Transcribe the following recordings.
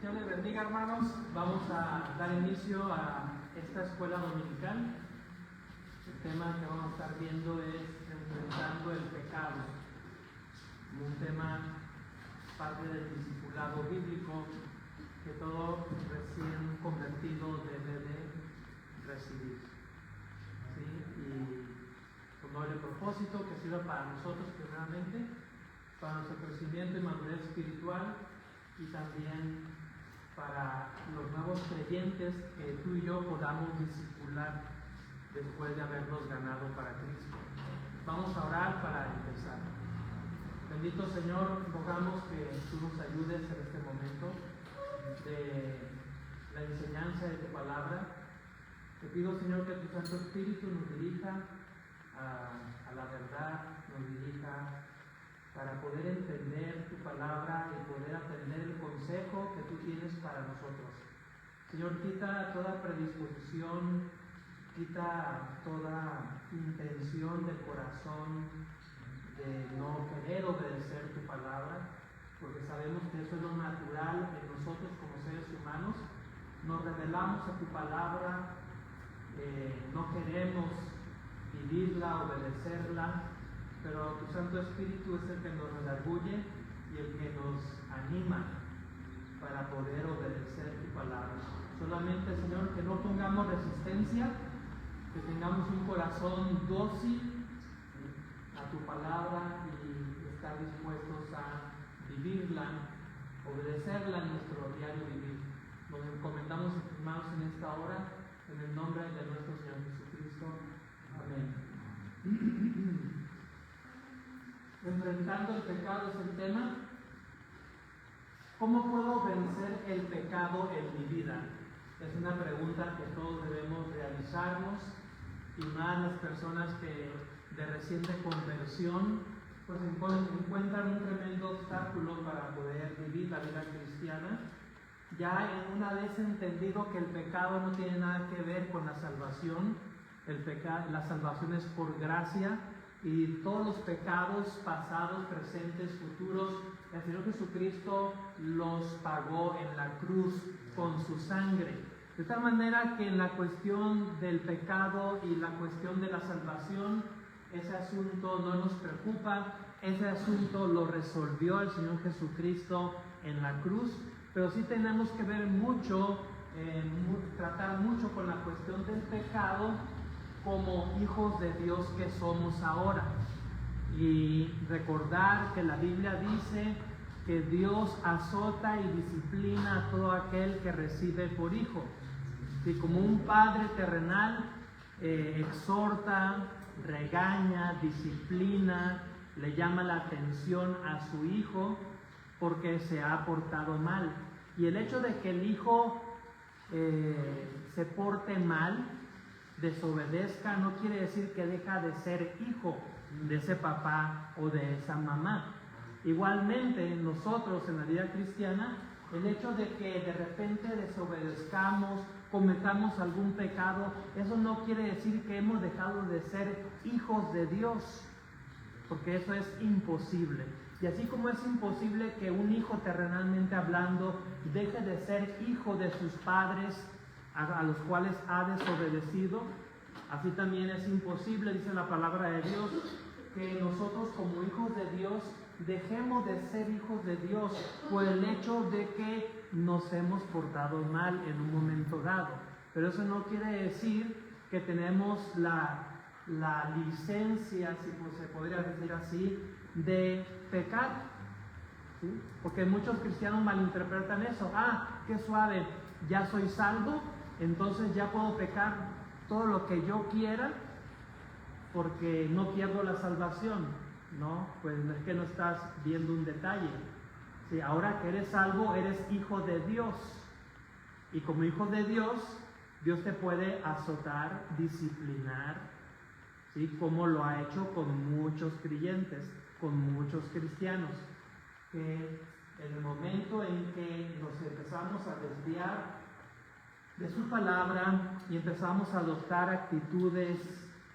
Dios les bendiga, hermanos. Vamos a dar inicio a esta escuela dominical. El tema que vamos a estar viendo es enfrentando el pecado, un tema parte del discipulado bíblico que todo recién convertido debe de recibir. ¿Sí? Y con doble propósito que sirva para nosotros primeramente, para nuestro crecimiento y madurez espiritual, y también para los nuevos creyentes que tú y yo podamos discipular después de habernos ganado para Cristo. Vamos a orar para empezar. Bendito Señor, rogamos que tú nos ayudes en este momento de la enseñanza de tu palabra. Te pido, Señor, que tu Santo Espíritu nos dirija a la verdad, nos dirija para poder entender tu palabra y poder atender el consejo que tú tienes para nosotros. Señor, quita toda predisposición, quita toda intención del corazón de no querer obedecer tu palabra, porque sabemos que eso es lo natural en nosotros como seres humanos. Nos rebelamos a tu palabra, no queremos vivirla, obedecerla, pero tu Santo Espíritu es el que nos redarguye y el que nos anima para poder obedecer tu palabra. Solamente, Señor, que no pongamos resistencia, que tengamos un corazón dócil a tu palabra y estar dispuestos a vivirla, obedecerla en nuestro diario vivir. Nos encomendamos en tus manos en esta hora, en el nombre de nuestro Señor Jesucristo. Amén. Enfrentando el pecado es el tema. ¿Cómo puedo vencer el pecado en mi vida? Es una pregunta que todos debemos realizarnos, y más las personas que de reciente conversión pues encuentran un tremendo obstáculo para poder vivir la vida cristiana. Ya una vez entendido que el pecado no tiene nada que ver con la salvación, la salvación es por gracia, y todos los pecados pasados, presentes, futuros, el Señor Jesucristo los pagó en la cruz con su sangre. De tal manera que en la cuestión del pecado y la cuestión de la salvación, ese asunto no nos preocupa. Ese asunto lo resolvió el Señor Jesucristo en la cruz, pero sí tenemos que ver mucho, tratar mucho con la cuestión del pecado como hijos de Dios que somos ahora, y recordar que la Biblia dice que Dios azota y disciplina a todo aquel que recibe por hijo. Y como un padre terrenal exhorta, regaña, disciplina, le llama la atención a su hijo porque se ha portado mal, y el hecho de que el hijo se porte mal, desobedezca, no quiere decir que deja de ser hijo de ese papá o de esa mamá. Igualmente nosotros en la vida cristiana, el hecho de que de repente desobedezcamos, cometamos algún pecado, eso no quiere decir que hemos dejado de ser hijos de Dios, porque eso es imposible. Y así como es imposible que un hijo terrenalmente hablando deje de ser hijo de sus padres a los cuales ha desobedecido, así también es imposible, dice la palabra de Dios, que nosotros como hijos de Dios dejemos de ser hijos de Dios por el hecho de que nos hemos portado mal en un momento dado. Pero eso no quiere decir que tenemos la licencia, si se podría decir así, de pecar, ¿sí? Porque muchos cristianos malinterpretan eso. Qué suave, ya soy salvo, entonces ya puedo pecar todo lo que yo quiera porque no pierdo la salvación. No, pues es que no estás viendo un detalle. Sí, ahora que eres salvo, eres hijo de Dios, y como hijo de Dios, Dios te puede azotar, disciplinar, ¿sí? Como lo ha hecho con muchos creyentes, con muchos cristianos, que en el momento en que nos empezamos a desviar de su palabra y empezamos a adoptar actitudes,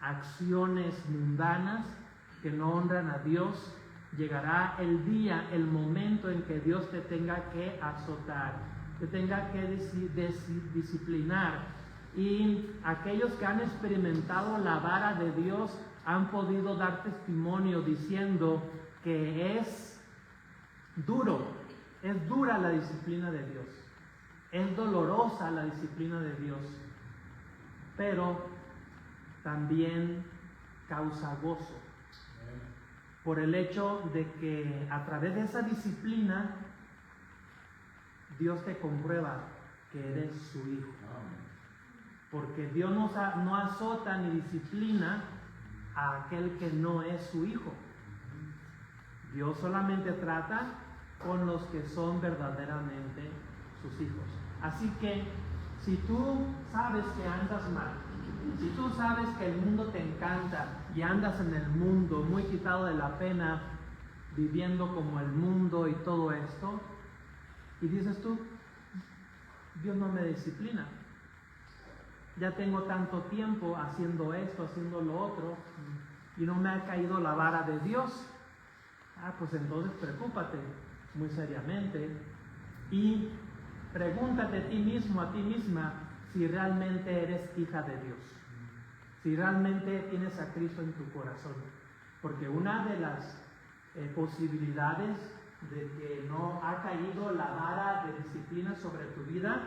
acciones mundanas que no honran a Dios, llegará el día, el momento en que Dios te tenga que azotar, te tenga que disciplinar. Y aquellos que han experimentado la vara de Dios han podido dar testimonio diciendo que es dura la disciplina de Dios, es dolorosa la disciplina de Dios, pero también causa gozo, por el hecho de que a través de esa disciplina Dios te comprueba que eres su hijo. Porque Dios no azota ni disciplina a aquel que no es su hijo. Dios solamente trata con los que son verdaderamente sus hijos. Así que si tú sabes que andas mal, si tú sabes que el mundo te encanta y andas en el mundo muy quitado de la pena, viviendo como el mundo y todo esto, y dices tú, Dios no me disciplina, ya tengo tanto tiempo haciendo esto, haciendo lo otro, y no me ha caído la vara de Dios. Pues entonces preocúpate muy seriamente y pregúntate a ti mismo, a ti misma, si realmente eres hija de Dios, si realmente tienes a Cristo en tu corazón. Porque una de las posibilidades de que no ha caído la vara de disciplina sobre tu vida,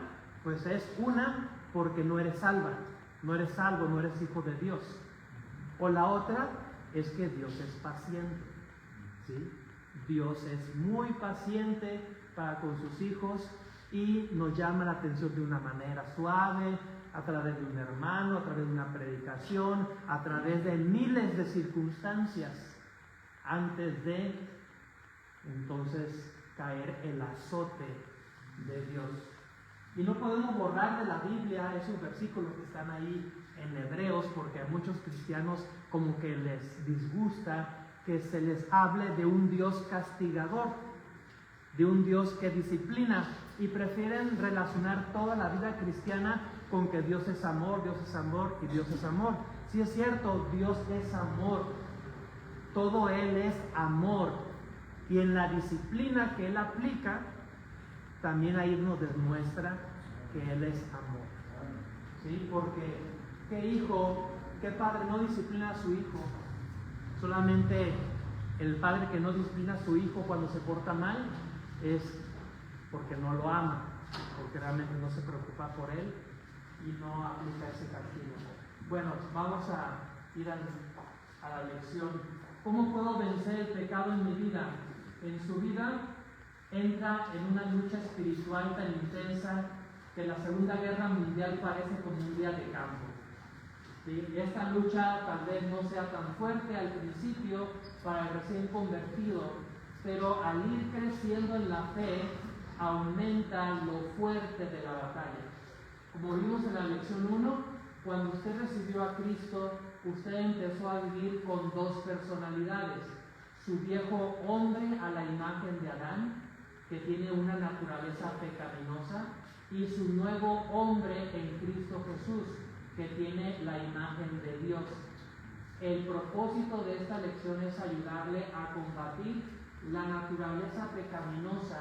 pues es una, porque no eres salva, no eres salvo, no eres hijo de Dios. O la otra es que Dios es paciente, ¿sí? Dios es muy paciente para con sus hijos y nos llama la atención de una manera suave, a través de un hermano, a través de una predicación, a través de miles de circunstancias, antes de entonces caer el azote de Dios. Y no podemos borrar de la Biblia esos versículos que están ahí en Hebreos, porque a muchos cristianos como que les disgusta que se les hable de un Dios castigador, de un Dios que disciplina, y prefieren relacionar toda la vida cristiana con que Dios es amor y Dios es amor. Sí es cierto, Dios es amor, todo Él es amor, y en la disciplina que Él aplica, también ahí nos demuestra que Él es amor, ¿sí? Porque ¿qué hijo, qué padre no disciplina a su hijo? Solamente el padre que no disciplina a su hijo cuando se porta mal es porque no lo ama, porque realmente no se preocupa por él y no aplica ese castigo. Bueno, vamos a ir a la lección. ¿Cómo puedo vencer el pecado en mi vida? En su vida entra en una lucha espiritual tan intensa que la Segunda Guerra Mundial parece como un día de campo. ¿Sí? Esta lucha tal vez no sea tan fuerte al principio para el recién convertido, pero al ir creciendo en la fe aumenta lo fuerte de la batalla. Como vimos en la lección 1, cuando usted recibió a Cristo, usted empezó a vivir con dos personalidades: su viejo hombre a la imagen de Adán, que tiene una naturaleza pecaminosa, y su nuevo hombre en Cristo Jesús, que tiene la imagen de Dios. El propósito de esta lección es ayudarle a combatir la naturaleza pecaminosa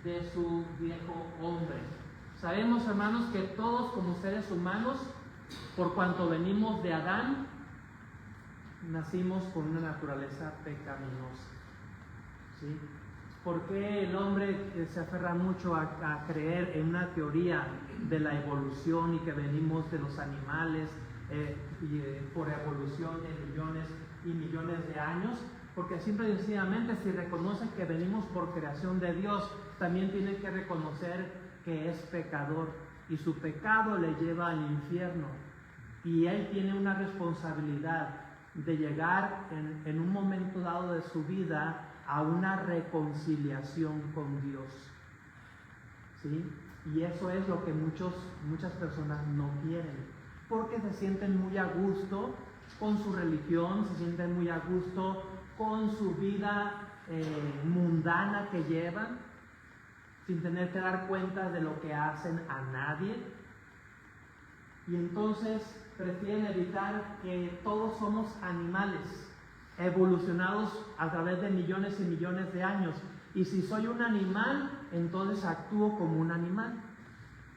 de su viejo hombre. Sabemos, hermanos, que todos como seres humanos, por cuanto venimos de Adán, nacimos con una naturaleza pecaminosa, ¿sí? ¿Por qué el hombre se aferra mucho a creer en una teoría de la evolución y que venimos de los animales por evolución de millones y millones de años? Porque simple y sencillamente, si reconoce que venimos por creación de Dios, también tiene que reconocer que es pecador y su pecado le lleva al infierno, y él tiene una responsabilidad de llegar en un momento dado de su vida a una reconciliación con Dios, ¿sí? Y eso es lo que muchas personas no quieren, porque se sienten muy a gusto con su religión, se sienten muy a gusto con su vida mundana que llevan, sin tener que dar cuenta de lo que hacen a nadie, y entonces prefieren evitar que todos somos animales evolucionados a través de millones y millones de años, y si soy un animal, entonces actúo como un animal.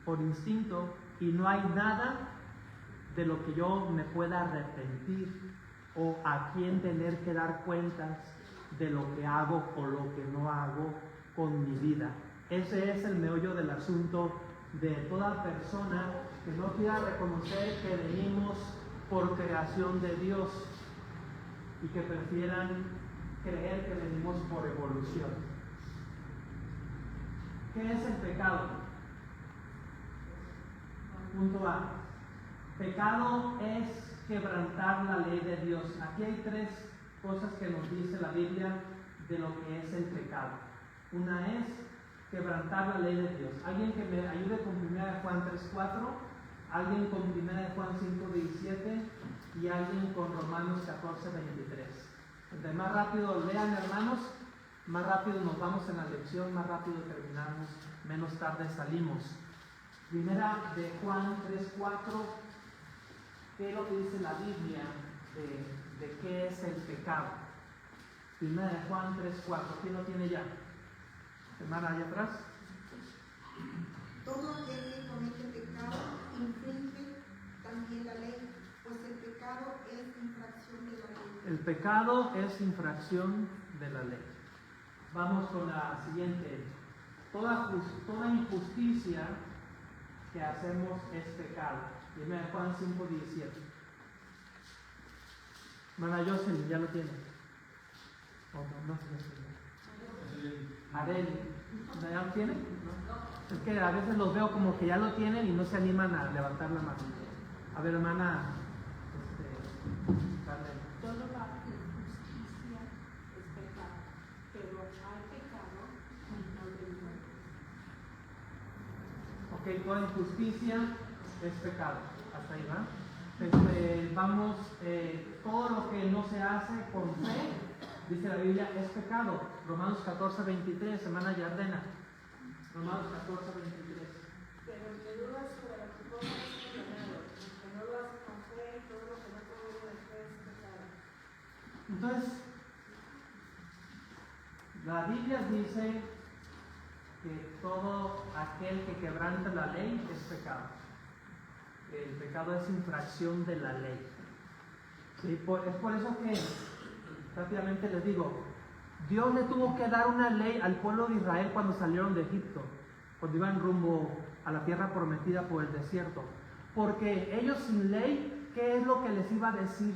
por instinto y no hay nada de lo que yo me pueda arrepentir o a quien tener que dar cuentas de lo que hago o lo que no hago con mi vida. Ese es el meollo del asunto de toda persona que no quiera reconocer que venimos por creación de Dios y que prefieran creer que venimos por evolución. ¿Qué es el pecado? Punto A. Pecado es quebrantar la ley de Dios. Aquí hay tres cosas que nos dice la Biblia de lo que es el pecado. Una es quebrantar la ley de Dios. ¿Alguien que me ayude con 1 Juan 3:4? ¿Alguien con 1 Juan 5:17? Y alguien con Romanos 14:23. Entre más rápido lean, hermanos, más rápido nos vamos en la lección, más rápido terminamos, menos tarde salimos. 1 Juan 3:4. ¿Qué es lo que dice la Biblia de qué es el pecado? 1 Juan 3:4. ¿Quién lo tiene ya? Hermana, allá atrás. Todo aquel que comete pecado infringe también la ley, pues el pecado es infracción de la ley. El pecado es infracción de la ley. Vamos con la siguiente. Toda injusticia que hacemos es pecado. 1 Juan 5:17. Hermana Jocelyn, ¿ya lo tiene? No sé. Areli, ¿ya lo tiene? ¿No? Es que a veces los veo como que ya lo tienen y no se animan a levantar la mano. A ver, hermana, Toda la injusticia es pecado, pero hay pecado y no del mundo. Ok, toda injusticia es pecado. Hasta ahí va. Vamos, todo lo que no se hace con fe, dice la Biblia, es pecado. Romanos 14:23, hermana Yardena. Romanos 14:23. Pero el que duda sobre las cosas es condenado, el que no lo hace con fe, todo lo que no proviene de fe es pecado. Entonces, la Biblia dice que todo aquel que quebranta la ley es pecado. El pecado es infracción de la ley. ¿Sí? Es por eso que, rápidamente les digo, Dios le tuvo que dar una ley al pueblo de Israel cuando salieron de Egipto, cuando iban rumbo a la tierra prometida por el desierto. Porque ellos sin ley, ¿qué es lo que les iba a decir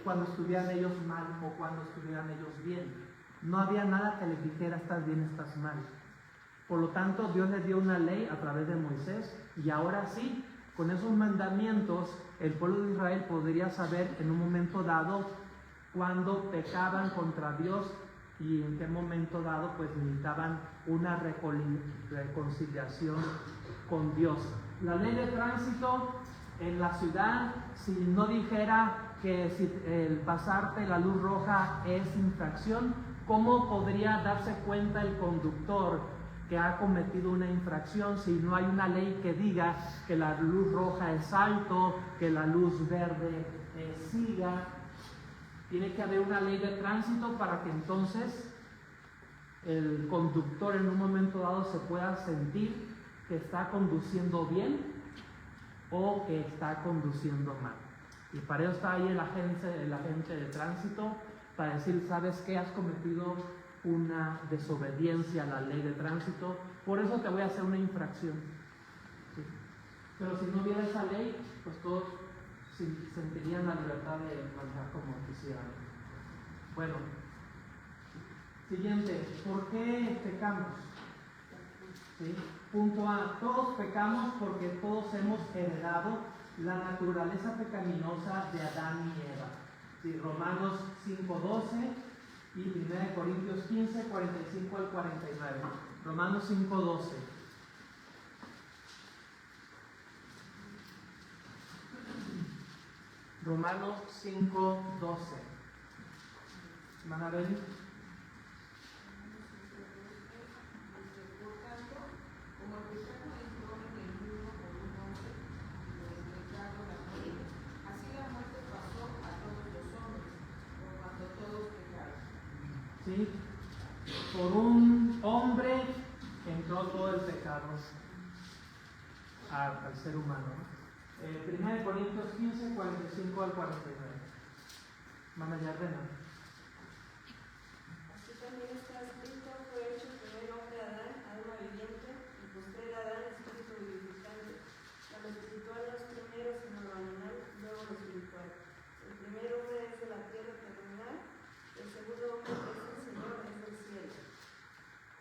cuando estuvieran ellos mal o cuando estuvieran ellos bien? No había nada que les dijera estás bien, estás mal. Por lo tanto, Dios les dio una ley a través de Moisés y ahora sí, con esos mandamientos, el pueblo de Israel podría saber en un momento dado cuando pecaban contra Dios y en qué momento dado pues necesitaban una reconciliación con Dios. La ley de tránsito en la ciudad, si no dijera que si el pasarte la luz roja es infracción, ¿cómo podría darse cuenta el conductor que ha cometido una infracción si no hay una ley que diga que la luz roja es alto, que la luz verde siga? Tiene que haber una ley de tránsito para que entonces el conductor en un momento dado se pueda sentir que está conduciendo bien o que está conduciendo mal. Y para eso está ahí el agente de tránsito, para decir, ¿sabes qué? Has cometido una desobediencia a la ley de tránsito, por eso te voy a hacer una infracción. ¿Sí? Pero si no hubiera esa ley, pues todos sentirían la libertad de manejar como quisieran. Bueno, siguiente, ¿por qué pecamos? ¿Sí? Punto A, todos pecamos porque todos hemos heredado la naturaleza pecaminosa de Adán y Eva. ¿Sí? Romanos 5:12 y 1 Corintios 15, 45 al 49. Romanos 5:12. Romanos 5:12. Hermana Beli. ¿Sí? Por un hombre entró todo el pecado. al ser humano. 1 Corintios 15, 45 al 49. Hermana Yarrena. Así también está escrito, fue hecho el primer hombre Adán, alma viviente, y postrer Adán, espíritu vivificante. Lo espiritual no es primero, sino lo animal, luego lo espiritual. El primer hombre es de la tierra terrenal, el segundo hombre es el Señor, es del cielo.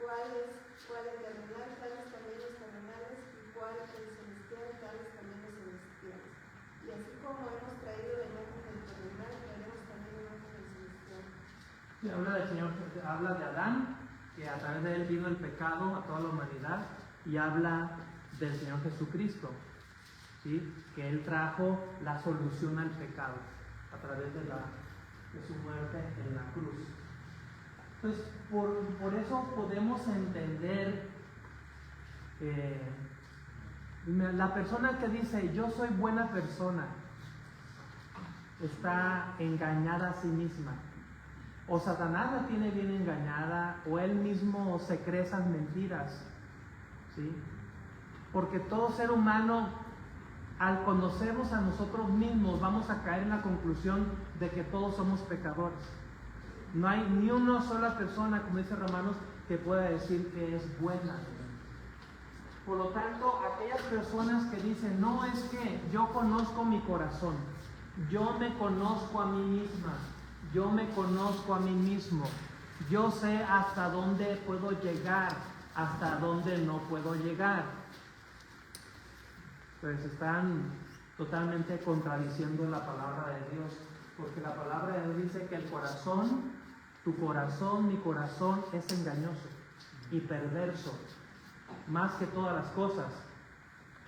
¿Cuál es terrenal? Tales también los terrenales, y cuál es el celestial, tales también los celestiales. Y así como hemos traído la imagen del terrenal, traeremos también la imagen del celestial. Sí, habla del Señor, habla de Adán, que a través de él vino el pecado a toda la humanidad, y habla del Señor Jesucristo, ¿sí? Que él trajo la solución al pecado a través de su muerte en la cruz. Entonces, por eso podemos entender la persona que dice yo soy buena persona está engañada a sí misma. O Satanás la tiene bien engañada, o él mismo se cree esas mentiras, ¿sí? Porque todo ser humano, al conocernos a nosotros mismos, vamos a caer en la conclusión de que todos somos pecadores. No hay ni una sola persona, como dice Romanos, que pueda decir que es buena. Por lo tanto, aquellas personas que dicen, no, es que yo conozco mi corazón, yo me conozco a mí misma, yo me conozco a mí mismo, yo sé hasta dónde puedo llegar, hasta dónde no puedo llegar, pues están totalmente contradiciendo la palabra de Dios, porque la palabra de Dios dice que el corazón, tu corazón, mi corazón es engañoso y perverso, más que todas las cosas.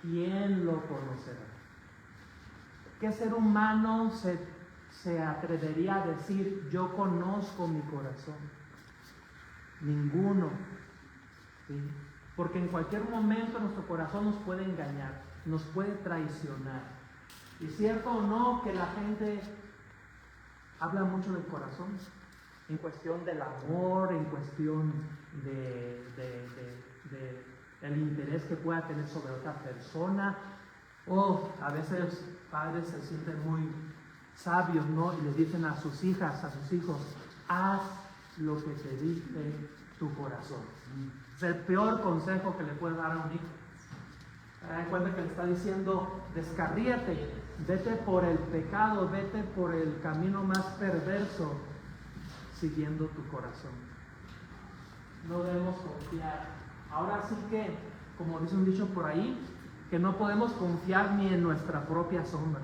¿Quién lo conocerá? ¿Qué ser humano se atrevería a decir yo conozco mi corazón? Ninguno, ¿sí? Porque en cualquier momento nuestro corazón nos puede engañar, nos puede traicionar. ¿Y cierto o no que la gente habla mucho del corazón? En cuestión del amor, en cuestión del interés que pueda tener sobre otra persona. O a veces padres se sienten muy sabios, ¿no? Y les dicen a sus hijas, a sus hijos, haz lo que te dice tu corazón. Es el peor consejo que le puedes dar a un hijo. Se dan cuenta que le está diciendo, descarríate, vete por el pecado, vete por el camino más perverso, siguiendo tu corazón. No debemos confiar. Ahora sí que, como dice un dicho por ahí, que no podemos confiar ni en nuestra propia sombra,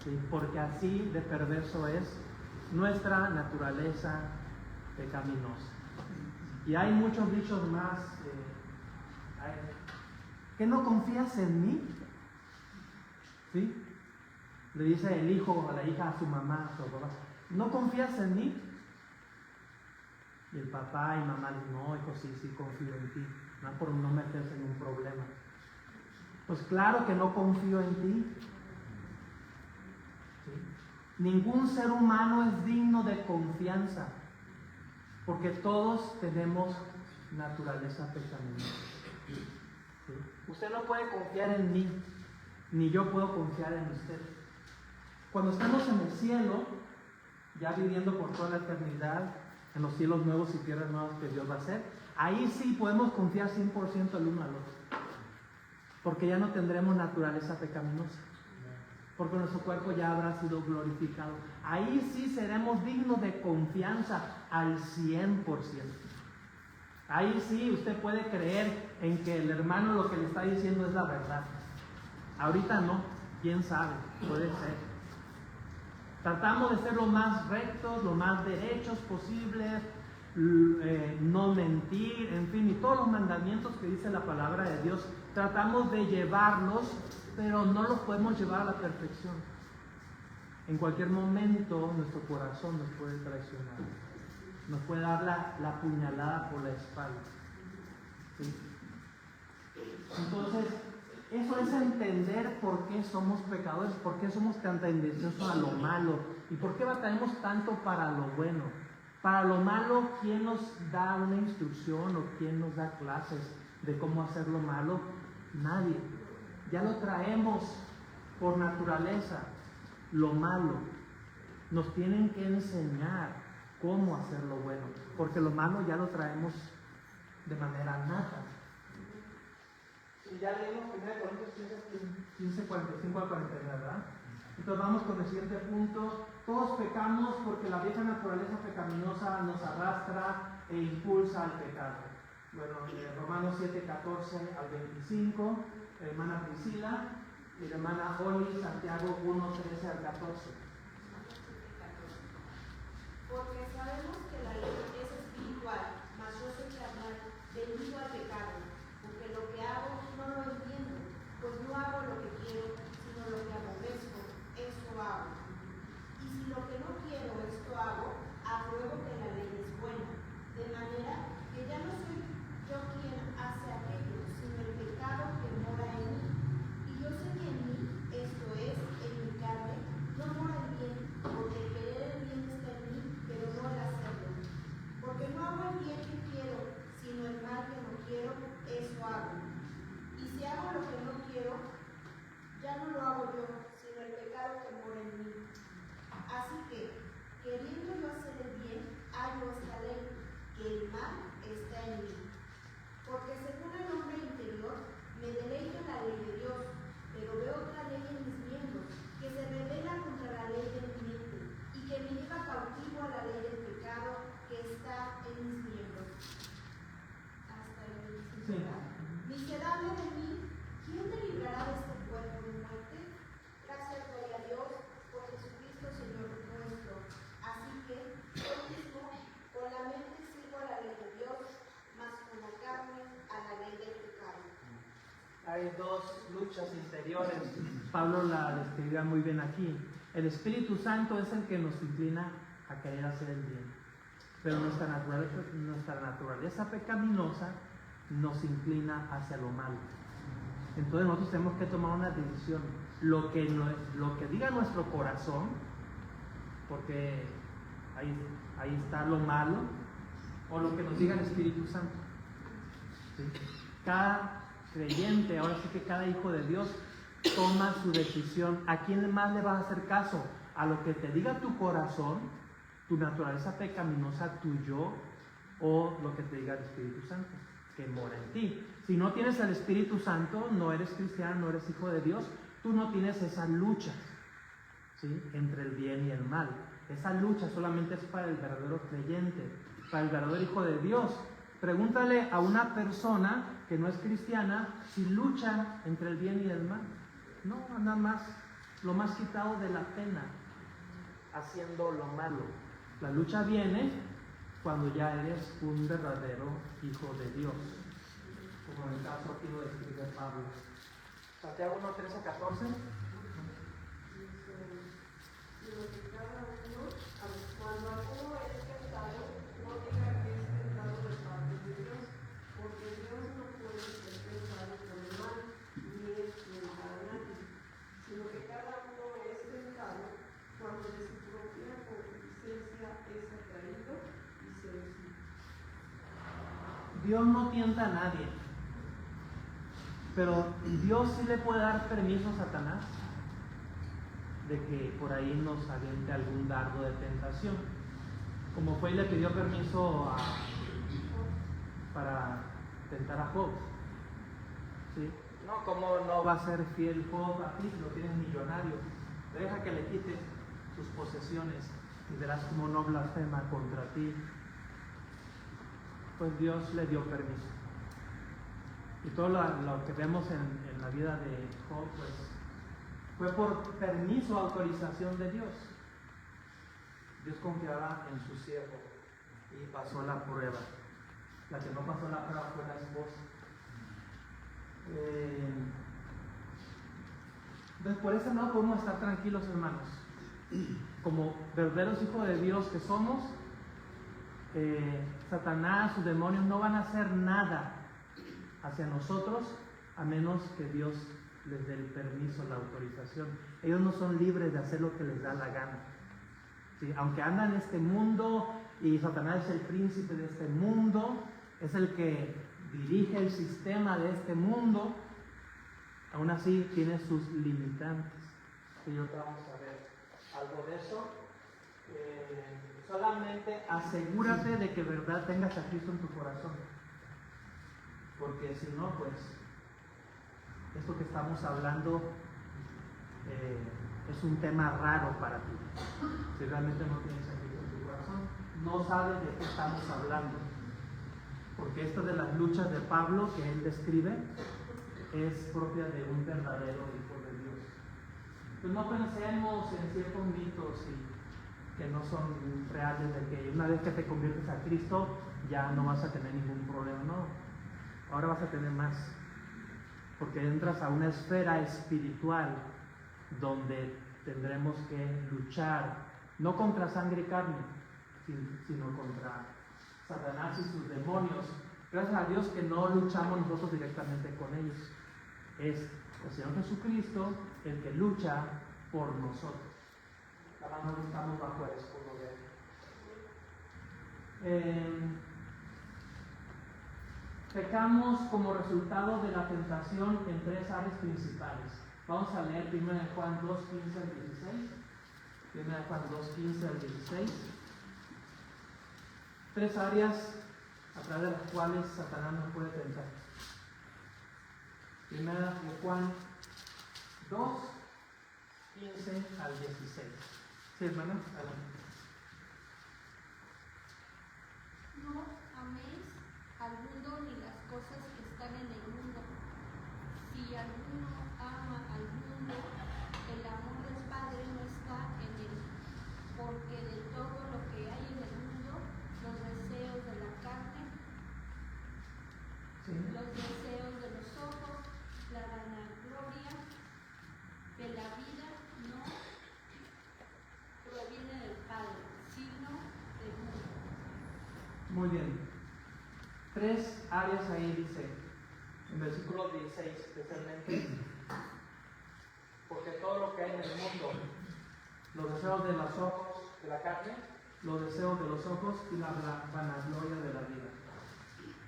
¿sí? Porque así de perverso es nuestra naturaleza pecaminosa. Y hay muchos dichos más. ¿Que no confías en mí? ¿Sí? Le dice el hijo o la hija a su mamá, a su papá, ¿no confías en mí? Y el papá y mamá dicen, no, hijo, sí confío en ti, no por no meterse en un problema. Pues claro que no confío en ti. ¿Sí? Ningún ser humano es digno de confianza, porque todos tenemos naturaleza pecaminosa. ¿Sí? Usted no puede confiar en mí, ni yo puedo confiar en usted. Cuando estemos en el cielo, ya viviendo por toda la eternidad, en los cielos nuevos y tierras nuevas que Dios va a hacer, ahí sí podemos confiar 100% el uno al otro, porque ya no tendremos naturaleza pecaminosa, porque nuestro cuerpo ya habrá sido glorificado. Ahí sí seremos dignos de confianza al 100%. Ahí sí usted puede creer en que el hermano lo que le está diciendo es la verdad. Ahorita no, quién sabe, puede ser. Tratamos de ser lo más rectos, lo más derechos posibles, no mentir, en fin, y todos los mandamientos que dice la palabra de Dios, tratamos de llevarlos, pero no los podemos llevar a la perfección. En cualquier momento nuestro corazón nos puede traicionar, nos puede dar la puñalada por la espalda. ¿Sí? Entonces, eso es entender por qué somos pecadores, por qué somos tan tendenciosos a lo malo y por qué batallamos tanto para lo bueno. Para lo malo, ¿quién nos da una instrucción o quién nos da clases de cómo hacer lo malo? Nadie. Ya lo traemos por naturaleza, lo malo. Nos tienen que enseñar cómo hacer lo bueno, porque lo malo ya lo traemos de manera nata. Y ya leímos 1 Corintios 15, 45 al 49, ¿verdad? Entonces vamos con el siguiente punto. Todos pecamos porque la vieja naturaleza pecaminosa nos arrastra e impulsa al pecado. Bueno, Romanos 7, 14 al 25, hermana Priscila y la hermana Oli, Santiago 1, 13 al 14. Porque sabemos que la ley es espiritual, mas yo soy carnal, vendido al pecado, porque lo que hago no lo entiendo, pues no hago lo que quiero, sino lo que aborrezco, eso hago. Y si lo que no quiero, esto hago, apruebo que la ley es buena, de manera que ya no soy yo quien hace aquello, sino el pecado que mora en mí. Y yo sé que en mí, esto es, en mi carne, no mora el bien, porque el querer el bien está en mí, pero no el hacerlo. Porque no hago el bien que quiero, sino el mal que no quiero, eso hago. Y si hago lo que no quiero, ya no lo hago yo, sino el pecado que mora en mí. Así que, queriendo yo hacer el bien, hallo esta ley, que el mal está en mí. Porque según el hombre interior, me deleito en la ley de Dios, pero veo otra ley en mis miembros, que se rebela contra la ley de mi mente, y que me lleva cautivo a la ley del pecado que está en mis miembros. Hasta el 25. Sí. Miserable de mí, ¿quién me librará de este cuerpo de muerte? Gracias doy a Dios por Jesucristo Señor nuestro. Así que yo mismo con la mente sirvo a la ley de Dios, mas con la carne a la ley del pecado. Hay dos luchas interiores. Pablo la describía muy bien aquí. El Espíritu Santo es el que nos inclina a querer hacer el bien. Pero nuestra naturaleza pecaminosa nos inclina hacia lo malo. Entonces nosotros tenemos que tomar una decisión. Lo que diga nuestro corazón, porque ahí está lo malo, o lo que nos diga el Espíritu Santo. ¿Sí? Cada creyente, ahora sí que cada hijo de Dios, toma su decisión. ¿A quién más le vas a hacer caso? ¿A lo que te diga tu corazón, tu naturaleza pecaminosa, tu yo, o lo que te diga el Espíritu Santo, que mora en ti? Si no tienes el Espíritu Santo, no eres cristiano, no eres hijo de Dios, tú no tienes esa lucha, ¿sí?, entre el bien y el mal. Esa lucha solamente es para el verdadero creyente, para el verdadero hijo de Dios. Pregúntale a una persona que no es cristiana si lucha entre el bien y el mal. No, nada más, lo más quitado de la pena, haciendo lo malo. La lucha viene cuando ya eres un verdadero hijo de Dios, como en el caso aquí lo describe Pablo. Santiago 1, 13 a 14. Cuando alguno es tentado, no diga que es tentado de parte de Dios, porque Dios no puede ser tentado por el mal, ni es tentar a nadie, sino que cada uno es tentado cuando de su propia concupiscencia es atraído y seducido. Dios no tienta a nadie, pero Dios sí le puede dar permiso a Satanás de que por ahí nos aviente algún dardo de tentación, como fue y le pidió permiso para tentar a Job. ¿Sí? No, ¿cómo no va a ser fiel Job a ti si lo tienes millonario? Deja que le quites sus posesiones y verás cómo no blasfema contra ti. Pues Dios le dio permiso. Y todo lo que vemos en la vida de Job, pues fue por permiso, autorización de Dios. Dios confiaba en su siervo y pasó la prueba. La que no pasó la prueba fue la esposa. Entonces, por eso no podemos estar tranquilos, hermanos. Como verdaderos hijos de Dios que somos, Satanás, sus demonios no van a hacer nada hacia nosotros a menos que Dios les dé el permiso, la autorización. Ellos no son libres de hacer lo que les da la gana. ¿Sí? Aunque andan en este mundo y Satanás es el príncipe de este mundo, es el que dirige el sistema de este mundo, Aún así tiene sus limitantes. Y ahorita vamos a ver algo de eso. Solamente asegúrate de que verdad tengas a Cristo en tu corazón. Porque si no, pues, esto que estamos hablando es un tema raro para ti. Si realmente no tienes a Cristo en tu corazón, no sabes de qué estamos hablando. Porque esto de las luchas de Pablo que él describe es propia de un verdadero hijo de Dios. Pues no pensemos en ciertos mitos que no son reales, de que una vez que te conviertes a Cristo ya no vas a tener ningún problema. No, ahora vas a tener más, porque entras a una esfera espiritual donde tendremos que luchar no contra sangre y carne, sino contra Satanás y sus demonios. Gracias a Dios que no luchamos nosotros directamente con ellos. Es el Señor Jesucristo el que lucha por nosotros. Ahora no estamos bajo el escudo de Él. Pecamos como resultado de la tentación en tres áreas principales. Vamos a leer 1 Juan 2, 15 al 16. 1 Juan 2, 15 al 16. Tres áreas a través de las cuales Satanás nos puede tentar. 1 Juan 2, 15 al 16. ¿Sí, hermana? Adelante. No améis al mundo ni las cosas que están en el mundo. Si alguno ama al mundo, el amor del Padre no está en él, porque de todo lo que hay en el mundo, los deseos de la carne, Sí. los deseos de los ojos, la vanagloria de la vida no proviene del Padre, sino del mundo. Muy bien. Tres áreas ahí dice, en versículo 16 especialmente, porque todo lo que hay en el mundo, los deseos de los ojos, de la carne, los deseos de los ojos y la vanagloria de la vida.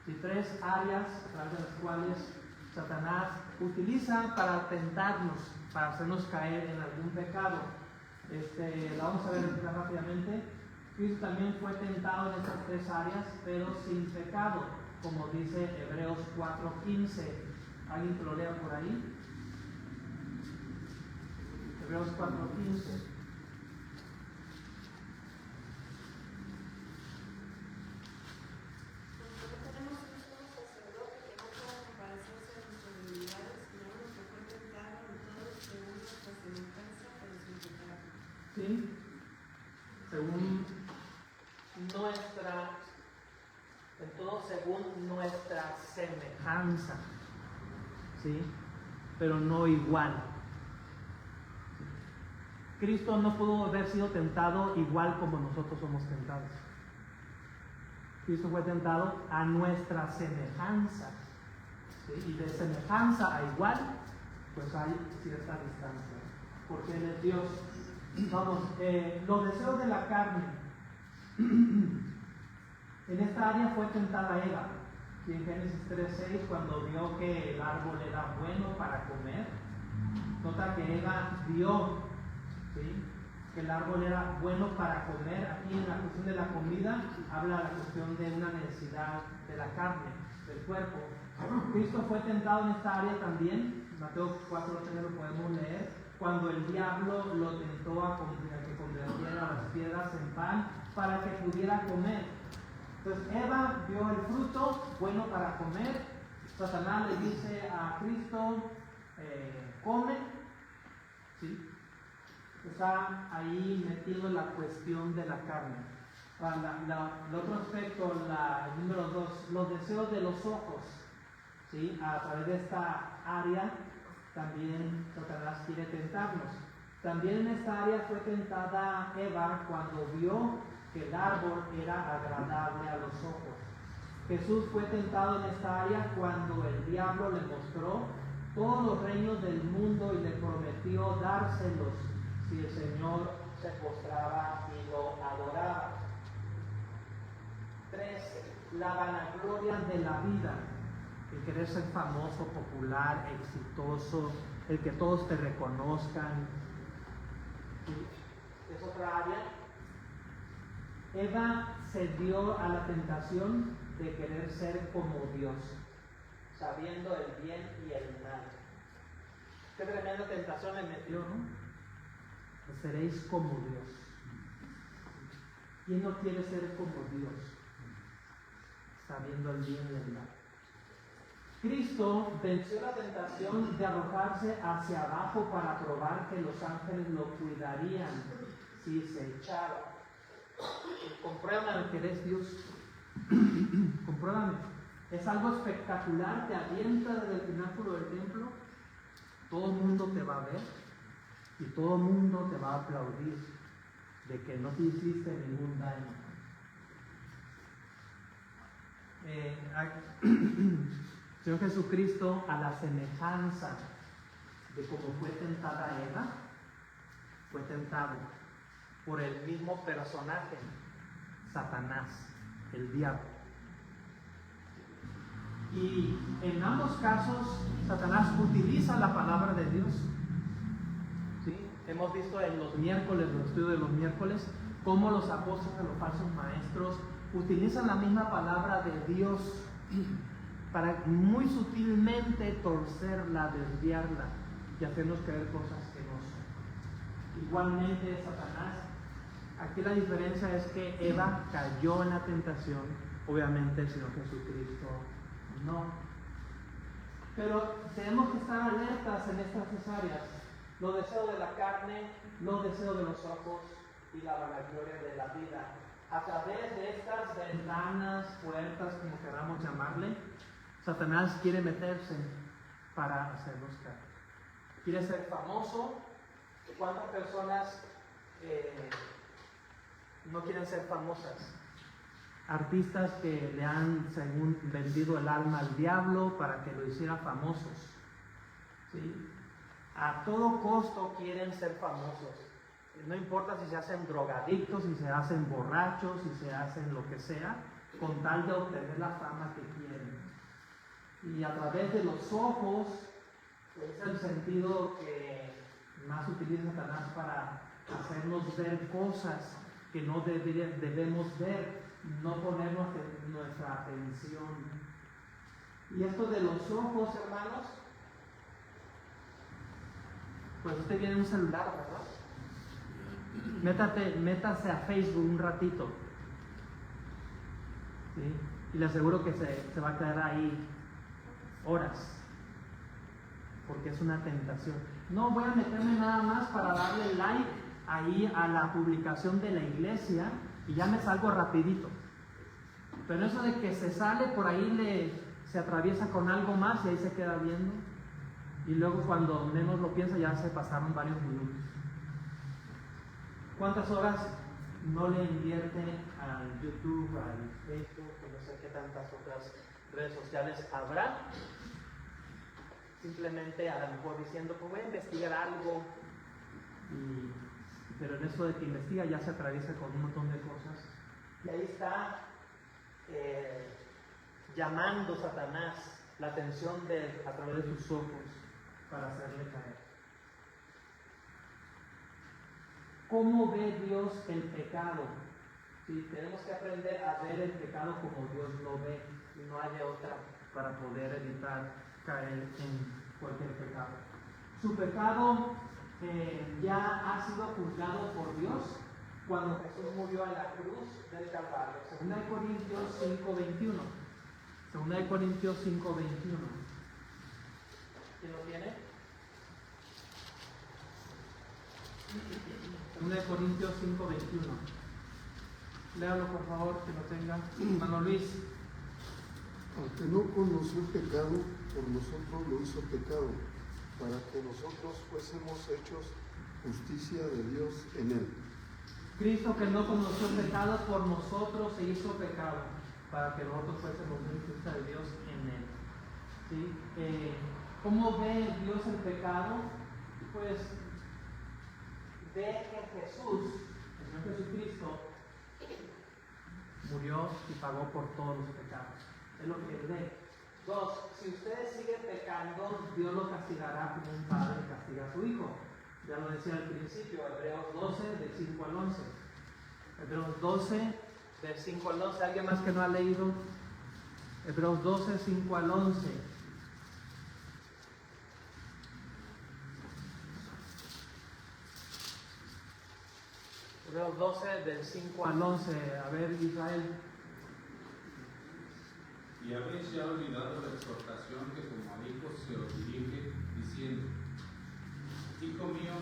Y tres áreas a través de las cuales Satanás utiliza para tentarnos, para hacernos caer en algún pecado. La vamos a ver rápidamente. Cristo también fue tentado en estas tres áreas, pero sin pecado, como dice Hebreos 4:15. ¿Alguien que lo lea por ahí? Hebreos 4:15. ¿Sí? Según nuestra semejanza, ¿sí? Pero no igual. Cristo no pudo haber sido tentado igual como nosotros somos tentados. Cristo fue tentado a nuestra semejanza, ¿sí? Y de semejanza a igual, pues hay cierta distancia, porque Él es Dios. Vamos, los deseos de la carne. En esta área fue tentada Eva. Y en Génesis 3:6, cuando vio que el árbol era bueno para comer, nota que Eva vio, ¿sí?, que el árbol era bueno para comer. Aquí en la cuestión de la comida habla de la cuestión de una necesidad de la carne, del cuerpo. Cristo fue tentado en esta área también. Mateo 4:8 lo podemos leer, cuando el diablo lo tentó a que convirtiera las piedras en pan para que pudiera comer. Entonces Eva vio el fruto bueno para comer. Satanás le dice a Cristo, come, ¿sí? Está ahí metido la cuestión de la carne. El otro aspecto, el número 2, los deseos de los ojos, ¿sí? A través de esta área también Satanás quiere tentarnos. También en esta área fue tentada Eva cuando vio que el árbol era agradable a los ojos. Jesús fue tentado en esta área cuando el diablo le mostró todos los reinos del mundo y le prometió dárselos si el Señor se postraba y lo adoraba. 3. La vanagloria de la vida. el querer ser famoso, popular, exitoso, el que todos te reconozcan. ¿Sí? Es otra área. Eva cedió a la tentación de querer ser como Dios, sabiendo el bien y el mal. Qué tremenda tentación le metió, ¿no? Pues seréis como Dios. ¿Quién no quiere ser como Dios? Sabiendo el bien y el mal. Cristo venció la tentación de arrojarse hacia abajo para probar que los ángeles lo cuidarían si se echaba. Compruébame que eres Dios. Compruébame. Es algo espectacular, te avienta desde el pináculo del templo, todo el mundo te va a ver y todo el mundo te va a aplaudir de que no te hiciste ningún daño. Señor Jesucristo, a la semejanza de cómo fue tentada Eva, fue tentado por el mismo personaje, Satanás, el diablo. Y en ambos casos, Satanás utiliza la palabra de Dios. ¿Sí? Hemos visto en los miércoles, en el estudio de los miércoles, cómo los apóstoles, los falsos maestros, utilizan la misma palabra de Dios para muy sutilmente torcerla, desviarla y hacernos creer cosas que no son. Igualmente, Satanás, aquí la diferencia es que Eva cayó en la tentación, obviamente el Señor Jesucristo no. Pero tenemos que estar alertas en estas tres áreas: los deseos de la carne, los deseos de los ojos y la vanagloria de la vida. A través de estas ventanas, puertas, como queramos llamarle, Satanás quiere meterse para hacernos caer. Quiere ser famoso. ¿Cuántas personas no quieren ser famosas? Artistas que le han, según, vendido el alma al diablo para que lo hiciera famosos. ¿Sí? A todo costo quieren ser famosos. No importa si se hacen drogadictos, si se hacen borrachos, si se hacen lo que sea, con tal de obtener la fama que quieren. Y a través de los ojos, es el sentido que más utiliza Satanás para hacernos ver cosas que no debemos ver, no ponernos nuestra atención. Y esto de los ojos, hermanos, pues usted tiene un celular, ¿verdad? Métase a Facebook un ratito, ¿sí? Y le aseguro que se va a quedar ahí horas, porque es una tentación. No voy a meterme nada más para darle like ahí a la publicación de la iglesia y ya me salgo rapidito. Pero eso de que se sale por ahí, se atraviesa con algo más y ahí se queda viendo, y luego cuando menos lo piensa ya se pasaron varios minutos. ¿Cuántas horas no le invierte al YouTube, al Facebook, no sé qué tantas otras redes sociales habrá? Simplemente a lo mejor diciendo, pues voy a investigar algo, pero en eso de que investiga ya se atraviesa con un montón de cosas. Y ahí está llamando Satanás la atención a través de sus ojos para hacerle caer. ¿Cómo ve Dios el pecado? ¿Sí? Tenemos que aprender a ver el pecado como Dios lo ve, y no hay de otra para poder evitar caer en cualquier pecado. Su pecado ya ha sido juzgado por Dios cuando Jesús murió en la cruz del Calvario. 2 Corintios 5:21. 2 Corintios 5:21. ¿Quién lo tiene? 2 Corintios 5:21. Léalo por favor, que lo tenga. Hermano Luis. Al que no conoció el pecado, por nosotros lo hizo pecado, para que nosotros fuésemos hechos justicia de Dios en él. Cristo, que no conoció el pecado, por nosotros se hizo pecado, para que nosotros fuésemos justicia de Dios en él. ¿Sí? ¿Cómo ve Dios el pecado? Pues ve que Jesús, el Señor Jesucristo, murió y pagó por todos los pecados. Es lo que ve. 2. Si usted sigue pecando, Dios lo castigará como un padre castiga a su hijo. Ya lo decía al principio, Hebreos 12, del 5 al 11. Hebreos 12, del 5 al 11. ¿Alguien más que no ha leído? Hebreos 12, 5 al 11. Hebreos 12, del 5 al 11. A ver, Israel. Y habéis ya olvidado la exhortación que como a hijos se os dirige, diciendo: Hijo mío,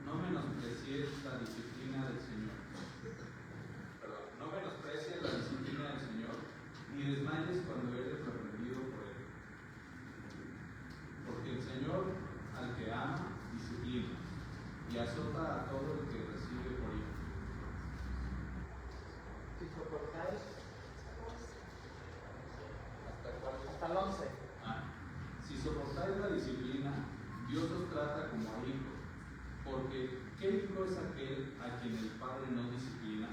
no menosprecies la disciplina del Señor. Perdón, no menosprecies la disciplina del Señor, ni desmayes cuando eres reprendido por Él. Porque el Señor, al que ama, disciplina, y azota a todo el que recibe por hijo. Si soportáis. Hasta el 11. Si soportáis la disciplina, Dios os trata como a hijos, porque ¿qué hijo es aquel a quien el Padre no disciplina?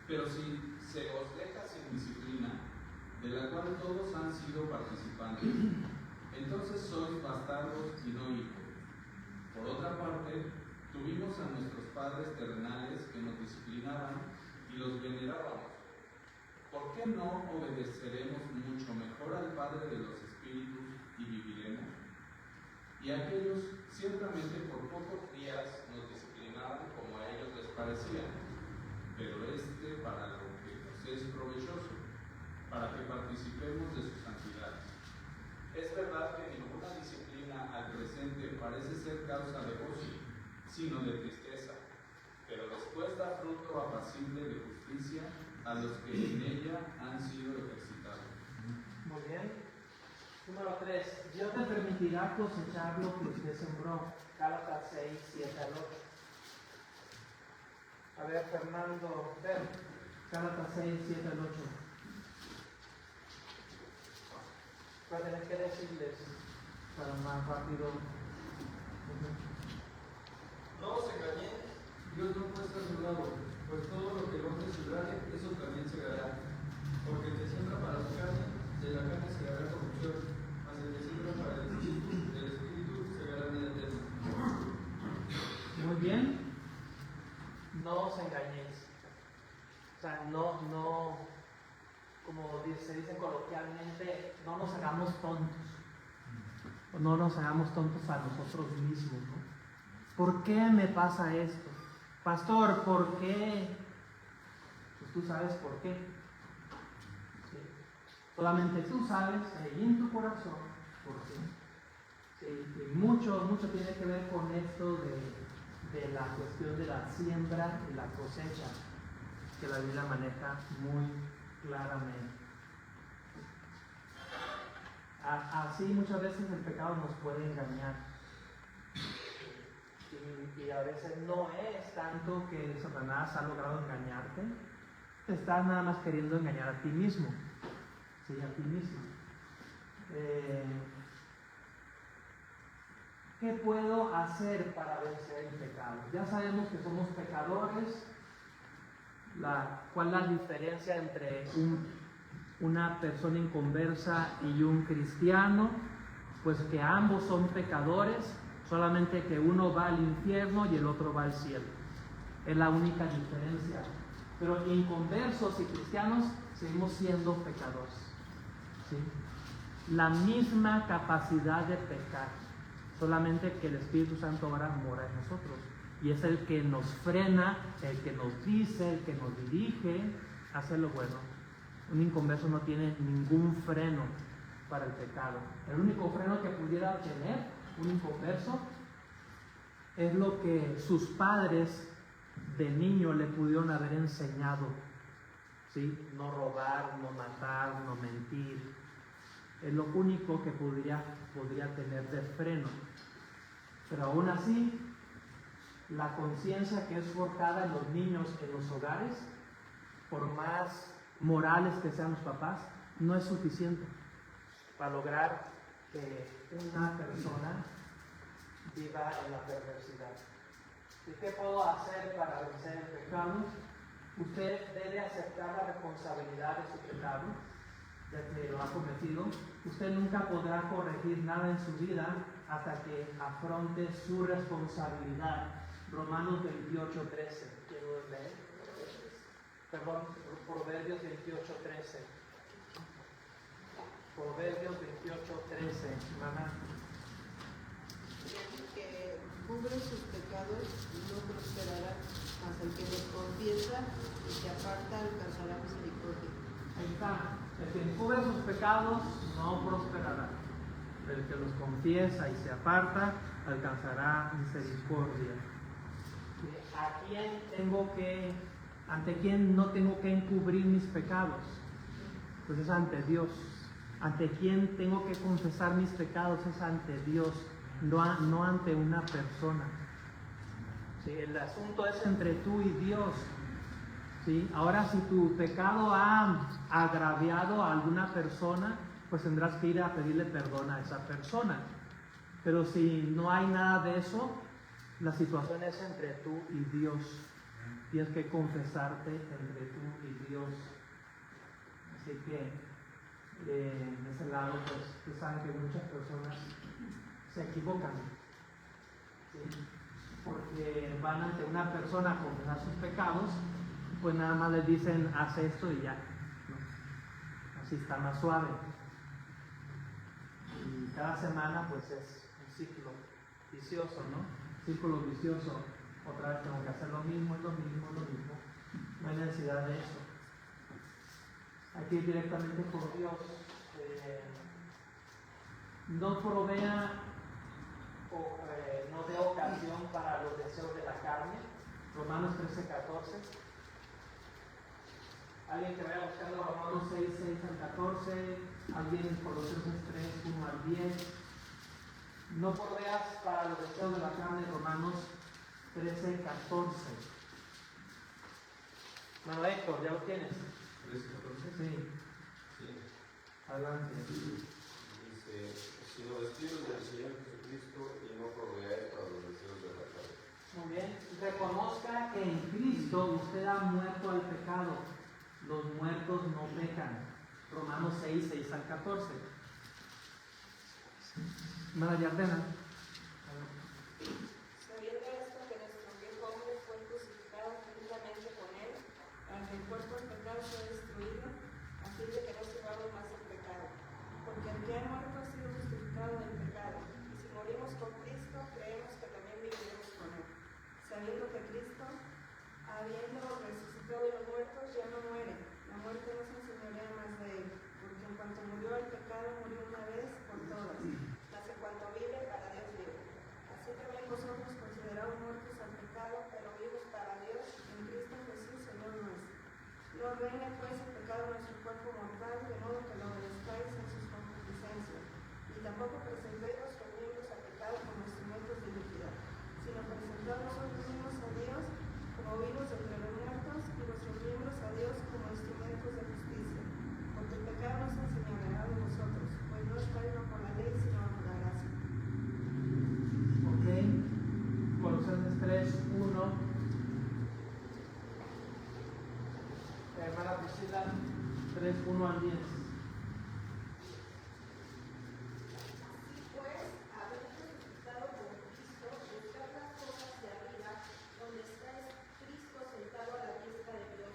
Pero si se os deja sin disciplina, de la cual todos han sido participantes, entonces sois bastardos y no hijos. Por otra parte, tuvimos a nuestros padres terrenales que nos disciplinaban y los venerábamos. ¿Por qué no obedeceremos mucho mejor al Padre de los Espíritus y viviremos? Y aquellos ciertamente por pocos días nos disciplinaban como a ellos les parecía, pero para lo que nos es provechoso, para que participemos de su santidad. Es verdad que ninguna disciplina al presente parece ser causa de gozo, sino de tristeza, pero después da fruto apacible de justicia a los que en ella han sido ejercitados. Muy bien. Número 3. Dios te permitirá cosechar lo que usted sembró. Gálatas 6, 7 al 8. A ver, Fernando, ven. Gálatas 6, 7 al 8. Voy a tener que decirles para más rápido. No os engañéis, Dios no puede estar a su lado, pues todo lo que el hombre sembrare, eso también segará. Porque el que siembra para su carne, de la carne segará corrupción, mas el que siembra para el espíritu, del espíritu segará vida eterna. Muy bien. No os engañéis. O sea, no, como se dice coloquialmente, no nos hagamos tontos. O no nos hagamos tontos a nosotros mismos, ¿no? ¿Por qué me pasa esto? Pastor, ¿por qué? Pues tú sabes por qué. ¿Sí? Solamente tú sabes, ahí en tu corazón, por qué. Sí, y mucho tiene que ver con esto de la cuestión de la siembra y la cosecha, que la Biblia maneja muy claramente. Así muchas veces el pecado nos puede engañar. Y a veces no es tanto que Satanás ha logrado engañarte, te estás nada más queriendo engañar a ti mismo. Sí, a ti mismo. ¿Qué puedo hacer para vencer el pecado? Ya sabemos que somos pecadores. ¿Cuál es la diferencia entre una persona inconversa y un cristiano? Pues que ambos son pecadores, solamente que uno va al infierno y el otro va al cielo. Es la única diferencia. Pero inconversos y cristianos seguimos siendo pecadores. ¿Sí? La misma capacidad de pecar, solamente que el Espíritu Santo ahora mora en nosotros. Y es el que nos frena, el que nos dice, el que nos dirige a hacer lo bueno. Un inconverso no tiene ningún freno para el pecado. El único freno que pudiera tener un inconverso es lo que sus padres de niño le pudieron haber enseñado. ¿Sí? No robar, no matar, no mentir. Es lo único que podría tener de freno. Pero aún así, la conciencia que es forjada en los niños en los hogares, por más morales que sean los papás, no es suficiente para lograr que una persona viva en la perversidad. ¿Y qué puedo hacer para vencer el pecado? Usted debe aceptar la responsabilidad de su pecado ya que lo ha cometido, usted nunca podrá corregir nada en su vida hasta que afronte su responsabilidad. Romanos 28:13. Quiero leer. Perdón, Proverbios 28:13. Proverbios 28:13, hermana. El que cubre sus pecados no prosperará, mas el que los confiesa y se aparta alcanzará misericordia. Ahí está. El que encubre sus pecados no prosperará. El que los confiesa y se aparta alcanzará misericordia. ¿Ante quién no tengo que encubrir mis pecados? Pues es ante Dios. ¿Ante quién tengo que confesar mis pecados? Es ante Dios, no ante una persona. ¿Sí? El asunto es entre tú y Dios. ¿Sí? Ahora, si tu pecado ha agraviado a alguna persona, pues tendrás que ir a pedirle perdón a esa persona. Pero si no hay nada de eso, la situación es entre tú y Dios. Tienes que confesarte entre tú y Dios. Así que en ese lado, pues, ustedes saben que muchas personas se equivocan. ¿Sí? Porque van ante una persona a confesar sus pecados, pues nada más les dicen, haz esto y ya, ¿no? Así está más suave. Y cada semana, pues, es un ciclo vicioso, ¿no? Círculo vicioso. Otra vez tengo que hacer lo mismo, lo mismo, lo mismo. No hay necesidad de eso. Hay que ir directamente por Dios. No provea o no dé ocasión para los deseos de la carne. Romanos 13:14. Alguien que vaya buscando Romanos 6 al 14. Alguien en Colosenses 3, 1 al 10. No proveas para los deseos de la carne. Romanos 13:14. Bueno, Héctor, ¿ya lo tienes? 13:14. Sí. Sí. Adelante. Dice, sino vestidos del Señor Jesucristo y no proveáis para los deseos de la carne. Muy bien. Reconozca que en Cristo usted ha muerto al pecado. Los muertos no pecan. Romanos 6 al 14. Hermana Yardena. Sabiendo esto, que nuestro viejo hombre fue crucificado juntamente con él, para que el cuerpo del pecado sea destruido, a fin de que no sirvamos más el pecado. Porque el que ha muerto ha sido justificado del pecado, y si morimos con Cristo, creemos que también viviremos con él. Sabiendo que Cristo, habiendo resucitado de los muertos, ya no muere. La muerte no se enseñorea más de él, porque en cuanto murió el pecado, murió una vez por todas. Mas en cuanto vive, para Dios vive. Así también vosotros considerados muertos al pecado, pero vivos para Dios, en Cristo Jesús, Señor nuestro. No reine pues el pecado en nuestro cuerpo mortal, de modo que lo obedezcáis en sus concupiscencias. Y tampoco presentéis vuestros miembros al pecado como instrumentos de iniquidad, sino presentad vosotros mismos a Dios como vivos entre los muertos, y vuestros miembros a Dios como instrumentos de justicia. Porque el pecado no se enseñoreará de vosotros, pues no estáis bajo la ley, sino bajo la gracia. Ok. Colosenses 3:1. Hermana Priscila, 3:1 al 10. Así pues, habiendo resucitado con Cristo, buscad las cosas de arriba, donde está Cristo sentado a la diestra de Dios.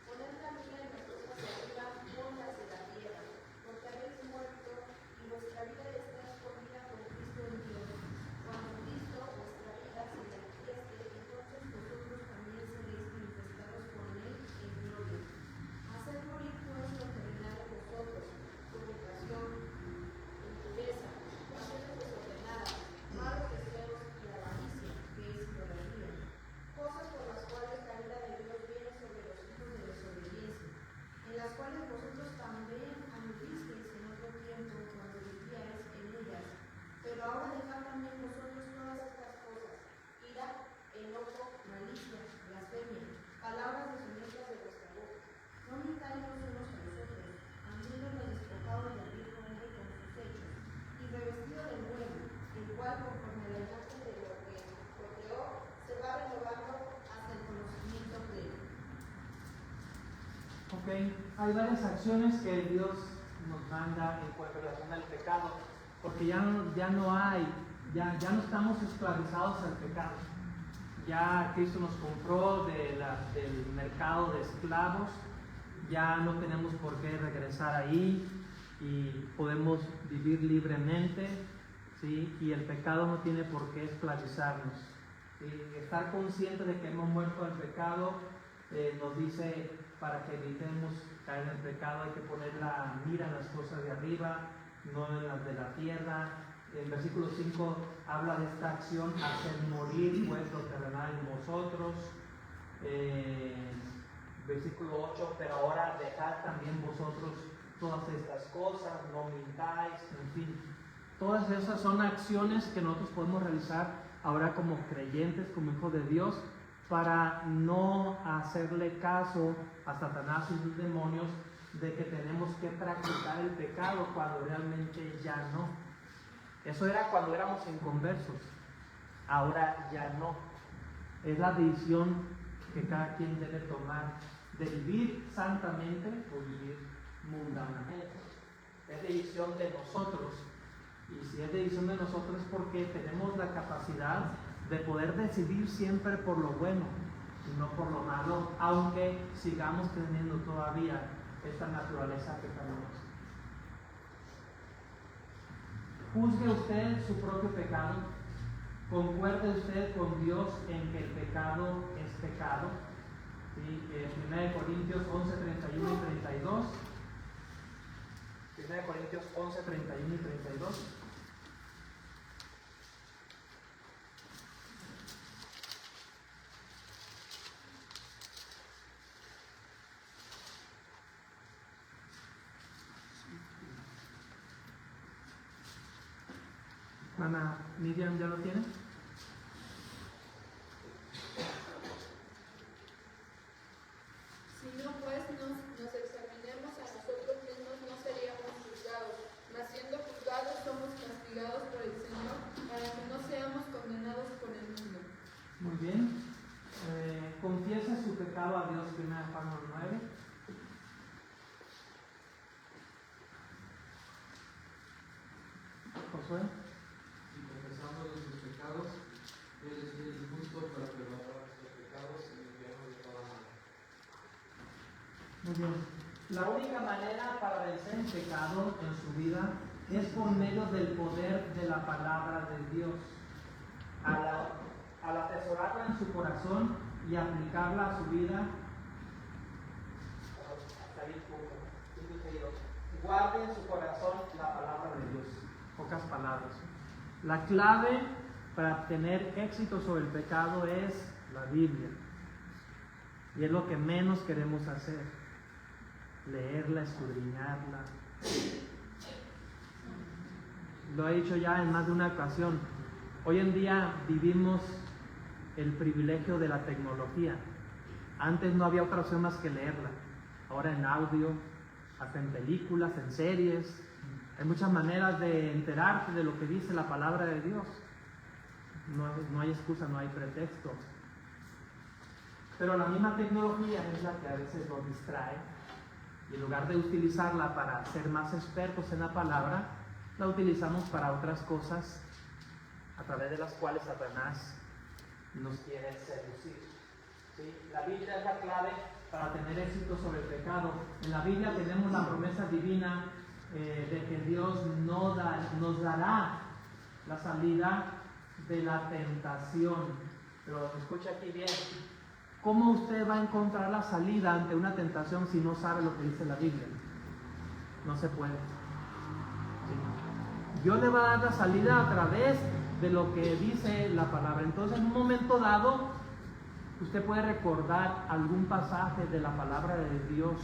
Poned la mira en las cosas de arriba, no en las de la tierra, porque habéis muerto y vuestra vida está escondida con Cristo en Dios. Cuando Cristo, vuestra vida, se manifieste, entonces vosotros también seréis manifestados con él en gloria. Haced morir pues lo terrenal en vosotros, fornicación, impureza, pasiones desordenadas, malos deseos y avaricia, que es idolatría, cosas por las cuales la ira de Dios viene sobre los hijos de desobediencia, en las cuales vosotros también anduvisteis en otro tiempo cuando vivíais en ellas. Pero ahora dejad también vosotros todas estas cosas: ira, enojo, malicia, blasfemia, palabras deshonestas de vuestra boca. No mintáis los unos a los otros, habiéndonos despojado del viejo hombre con sus hechos, y revestido del nuevo, el cual, conforme a la imagen de lo que lo creó, se va renovando hasta el conocimiento pleno. Ok. Hay varias acciones que Dios manda en relación al pecado, porque ya no estamos esclavizados al pecado. Ya Cristo nos compró del mercado de esclavos, ya no tenemos por qué regresar ahí y podemos vivir libremente, ¿sí? Y el pecado no tiene por qué esclavizarnos, ¿sí? Estar consciente de que hemos muerto al pecado nos dice, para que evitemos caer en el pecado hay que poner la mira en las cosas de arriba, no en las de la tierra. El versículo 5 habla de esta acción, hacer morir pues lo terrenal en vosotros. Versículo 8, pero ahora dejad también vosotros todas estas cosas, no mintáis, en fin. Todas esas son acciones que nosotros podemos realizar ahora como creyentes, como hijos de Dios, para no hacerle caso a Satanás y sus demonios de que tenemos que practicar el pecado cuando realmente ya no. Eso era cuando éramos inconversos, ahora ya no. Es la decisión que cada quien debe tomar de vivir santamente o vivir mundanamente. Es decisión de nosotros, y si es decisión de nosotros es porque tenemos la capacidad de poder decidir siempre por lo bueno y no por lo malo, aunque sigamos teniendo todavía esta naturaleza que tenemos. Juzgue usted su propio pecado, concuerde usted con Dios en que el pecado es pecado. ¿Sí? 1 Corintios 11, 31 y 32. 1 Corintios 11, 31 y 32. Ana Miriam, ¿ya lo tiene? Si no, pues nos examinemos a nosotros mismos, no seríamos juzgados. Mas siendo juzgados, somos castigados por el Señor, para que no seamos condenados por el mundo. Muy bien. Confiesa su pecado a Dios, 1 Juan 9. Josué. Nuestros pecados, Él es fiel y justo para perdonar nuestros pecados y limpiarnos de toda maldad. Muy bien. La única manera para vencer el pecado en su vida es por medio del poder de la palabra de Dios. Al atesorarla en su corazón y aplicarla a su vida, guarde en su corazón la palabra de Dios. Pocas palabras. La clave para tener éxito sobre el pecado es la Biblia. Y es lo que menos queremos hacer. Leerla, escudriñarla. Lo he dicho ya en más de una ocasión. Hoy en día vivimos el privilegio de la tecnología. Antes no había otra opción más que leerla. Ahora en audio, hasta en películas, en series. Hay muchas maneras de enterarte de lo que dice la palabra de Dios. No hay excusa, no hay pretexto. Pero la misma tecnología es la que a veces nos distrae. Y en lugar de utilizarla para ser más expertos en la palabra, la utilizamos para otras cosas a través de las cuales Satanás nos quiere seducir. ¿Sí? La Biblia es la clave para tener éxito sobre el pecado. En la Biblia tenemos la promesa divina de que Dios nos dará la salida de la tentación. Pero escucha aquí bien, ¿cómo usted va a encontrar la salida ante una tentación si no sabe lo que dice la Biblia? No se puede. ¿Sí? Dios le va a dar la salida a través de lo que dice la palabra. Entonces, en un momento dado, usted puede recordar algún pasaje de la palabra de Dios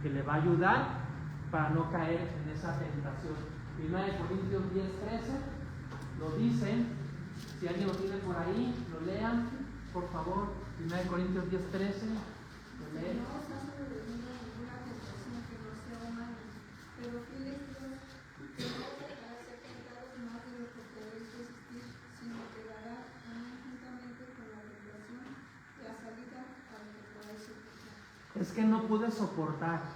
que le va a ayudar para no caer en esa tentación. 1 Corintios 10:13 lo dice. Si alguien lo tiene por ahí, lo lean, por favor. 1 Corintios 10:13 lo leen. No os hace venir ninguna tentación que no sea humana, pero fiel es Dios, que no os dejará ser tentados más de lo que podéis resistir, sino que dará también juntamente con la tentación la salida para que podáis soportar. Es que no pude soportar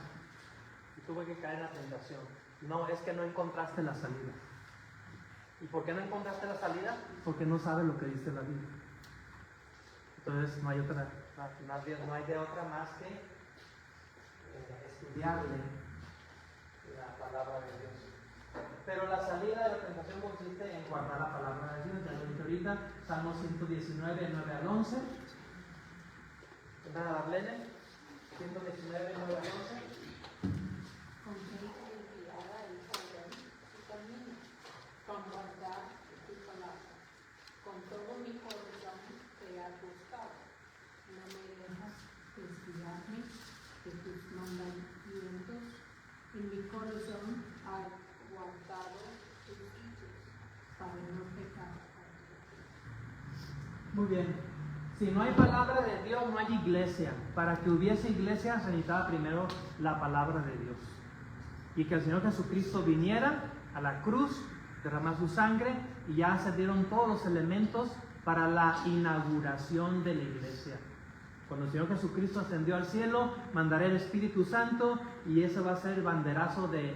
y tuve que caer en la tentación. No, es que no encontraste la salida. ¿Y por qué no encontraste la salida? Porque no sabes lo que dice la Biblia. Entonces no hay otra, no hay de otra más que estudiarle la palabra de Dios. Pero la salida de la tentación consiste en guardar la palabra de Dios. Ya lo dije ahorita, Salmo 119, 9 al 11. ¿Tendrán a Darlene? 119, 9 al 11. Con fe guiada y saber tu camino, con guardar tu palabra. Con todo mi corazón te has buscado. No me dejas desviarme de tus mandamientos. En mi corazón has guardado tus dichos para no pecar. Muy bien. Si no hay palabra de Dios, no hay iglesia. Para que hubiese iglesia, se necesitaba primero la palabra de Dios. Y que el Señor Jesucristo viniera a la cruz, derramar su sangre, y ya se dieron todos los elementos para la inauguración de la iglesia. Cuando el Señor Jesucristo ascendió al cielo, mandaré el Espíritu Santo, y ese va a ser el banderazo de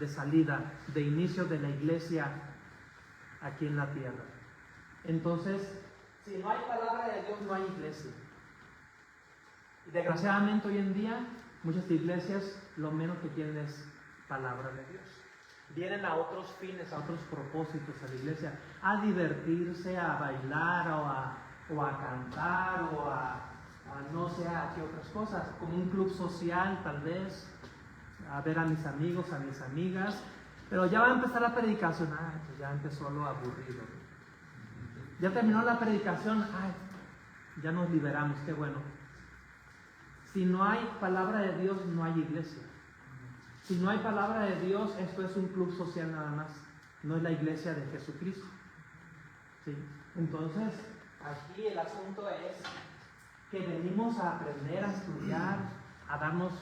salida, de inicio de la iglesia aquí en la tierra. Entonces, si no hay palabra de Dios, no hay iglesia. Y desgraciadamente hoy en día, muchas iglesias lo menos que quieren es palabra de Dios. Vienen a otros fines, a otros propósitos a la iglesia, a divertirse, a bailar o a cantar o a no sé a qué otras cosas, como un club social tal vez, a ver a mis amigos, a mis amigas, pero ya va a empezar la predicación, pues ya empezó lo aburrido. Ya terminó la predicación, ya nos liberamos, qué bueno. Si no hay palabra de Dios, no hay iglesia. Si no hay palabra de Dios, esto es un club social nada más, no es la iglesia de Jesucristo. ¿Sí? Entonces, aquí el asunto es que venimos a aprender, a estudiar, a darnos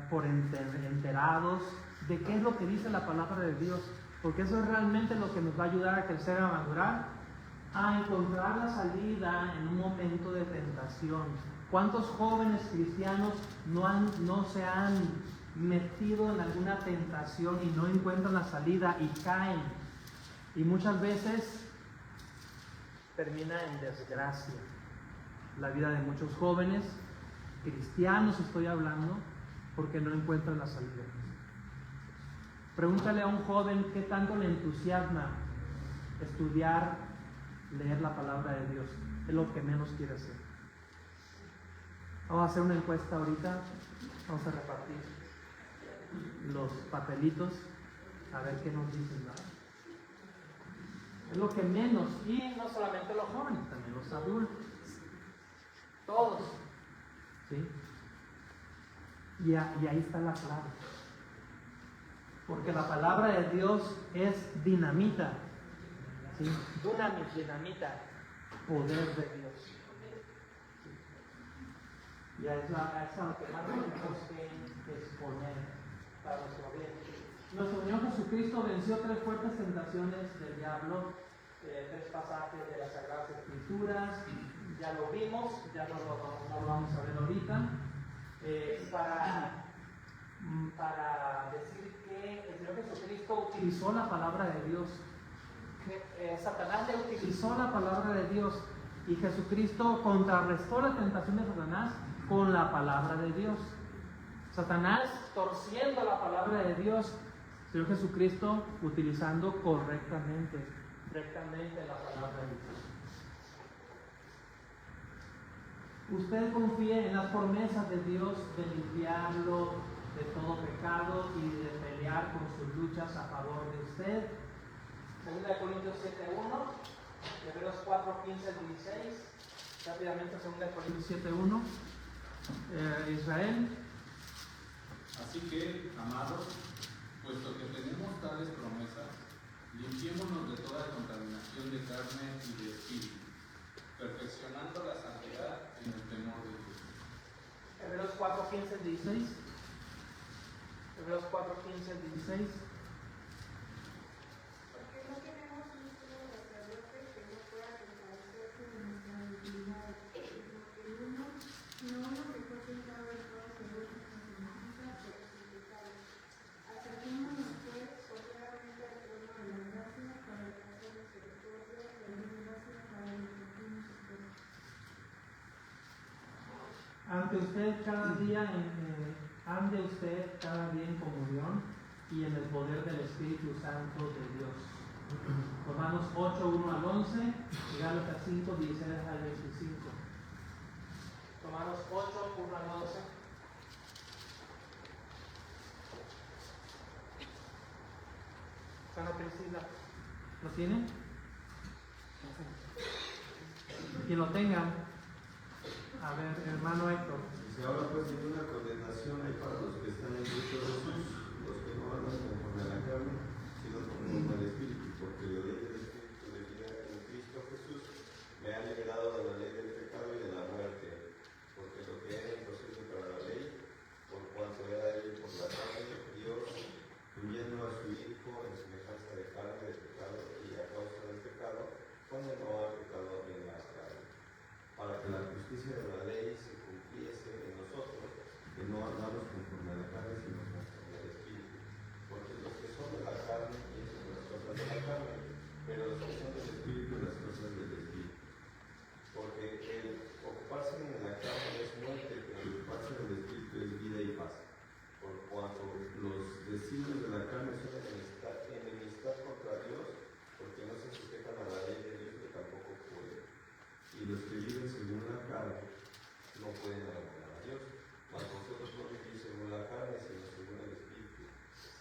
por enterados de qué es lo que dice la palabra de Dios, porque eso es realmente lo que nos va a ayudar a crecer, a madurar, a encontrar la salida en un momento de tentación. ¿Cuántos jóvenes cristianos no se han metido en alguna tentación y no encuentran la salida y caen? Y muchas veces termina en desgracia la vida de muchos jóvenes cristianos, estoy hablando, porque no encuentran la salida. Pregúntale a un joven qué tanto le entusiasma estudiar, leer la palabra de Dios. Es lo que menos quiere hacer. Vamos a hacer una encuesta ahorita. Vamos a repartir los papelitos a ver qué nos dicen, ¿no? Es lo que menos. Y no solamente los jóvenes, también los adultos. Todos. ¿Sí? Y ahí está la clave. Porque la palabra de Dios es dinamita. ¿Sí? Dunamis, dinamita, poder de Dios. ¿Sí? Y es lo que más tenemos que exponer para nuestro bien. Nuestro Señor Jesucristo venció 3 fuertes tentaciones del diablo, 3 pasajes de las Sagradas Escrituras, ya lo vimos, ya no lo vamos a ver ahorita, para decir que el Señor Jesucristo utilizó la palabra de Dios. Satanás le utilizó la palabra de Dios y Jesucristo contrarrestó la tentación de Satanás con la palabra de Dios. Satanás torciendo la palabra de Dios, Señor Jesucristo utilizando correctamente la palabra de Dios. Usted confíe en las promesas de Dios de limpiarlo de todo pecado y de pelear con sus luchas a favor de usted. 2 Corintios 7:1, Hebreos 4:15 al 16, rápidamente 2 Corintios 7:1, Israel. Así que, amados, puesto que tenemos tales promesas, limpiémonos de toda contaminación de carne y de espíritu, perfeccionando la santidad en el temor de Dios. Hebreos 4:15 al 16. Hebreos 4:15 al 16. Porque no tenemos un solo sacerdote que no pueda compadecerse de nuestra debilidad, sino que uno que fue tentado en todas las cosas semejantes, pero sin pecado. Acerquémonos ande usted cada día en comunión y en el poder del Espíritu Santo de Dios. Romanos 8, 1 al 11 y Gálatas 5, 16 al 25. Romanos 8, 1 al 11. Ana Priscila, ¿lo tiene? Quien lo tenga. A ver, hermano Héctor. Dice, ahora pues ninguna condenación hay para los que están en Cristo Jesús, los que no andan conforme a la carne, sino conforme al Espíritu, porque la ley del Espíritu de vida en Cristo Jesús me ha liberado de la ley del pecado y de la muerte, porque lo que era imposible para la ley, por cuanto era él por la carne, Dios, uniendo a su Hijo en semejanza de carne de pecado y a causa del pecado, condenó al pecador en la carne, para que la justicia de la ley se cumpliese en nosotros, que no andamos conforme a la carne, sino conforme al Espíritu. Porque los que son de la carne piensan las cosas de la carne, pero los que son del Espíritu las cosas del Espíritu. Porque el ocuparse en la carne es muerte, pero el ocuparse en el Espíritu es vida y paz. Por cuanto los designios de la carne son enemistad contra Dios, porque no se sujetan a la ley de Dios, que tampoco pueden. Y los que viven según la carne no pueden agradar a Dios. Mas vosotros no vivís según la carne, sino según el Espíritu.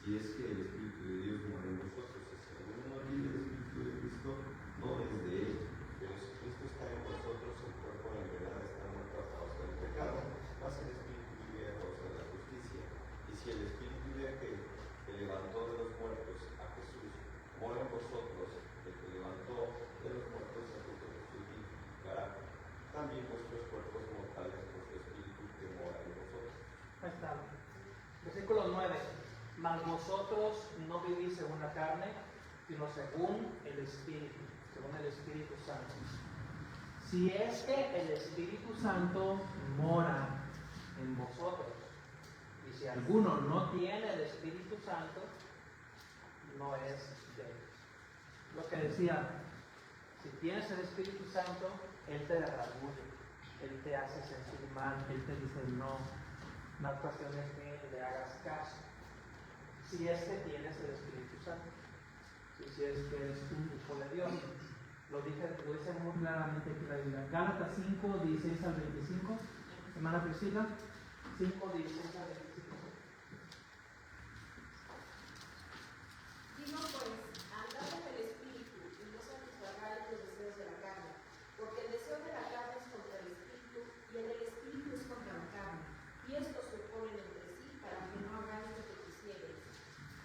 Y es que el Espíritu de Dios mora en vosotros. Y si alguno no vive el Espíritu de Cristo, no es de él. Pero si Cristo está en vosotros, el cuerpo en verdad está muerto a causa del pecado, mas el Espíritu vive a causa de la justicia. Y si el Espíritu de aquel que levantó de los muertos a Jesús mora en vosotros, el que levantó de los muertos a Jesús vivificará también vuestros cuerpos mortales por su Espíritu que mora en vosotros. Ahí está. Versículo 9. Mas vosotros no vivís según la carne, sino según el Espíritu Santo. Si es que el Espíritu Santo mora en vosotros, y si alguno no tiene el Espíritu Santo, no es de él. Lo que decía, si tienes el Espíritu Santo, Él te redarguye, Él te hace sentir mal, Él te dice no. La cuestión es que le hagas caso. Si es que tienes el Espíritu Santo, si es que eres un hijo de Dios. Lo dice muy claramente aquí la Biblia. Gálatas 5, 16 al 25. Hermana Priscila, 5, 16 al 25. Digo pues, andad en el Espíritu y no satisfagáis los deseos de la carne, porque el deseo de la carne es contra el Espíritu y el del Espíritu es contra la carne, y estos se oponen entre sí para que no hagáis lo que quisierais.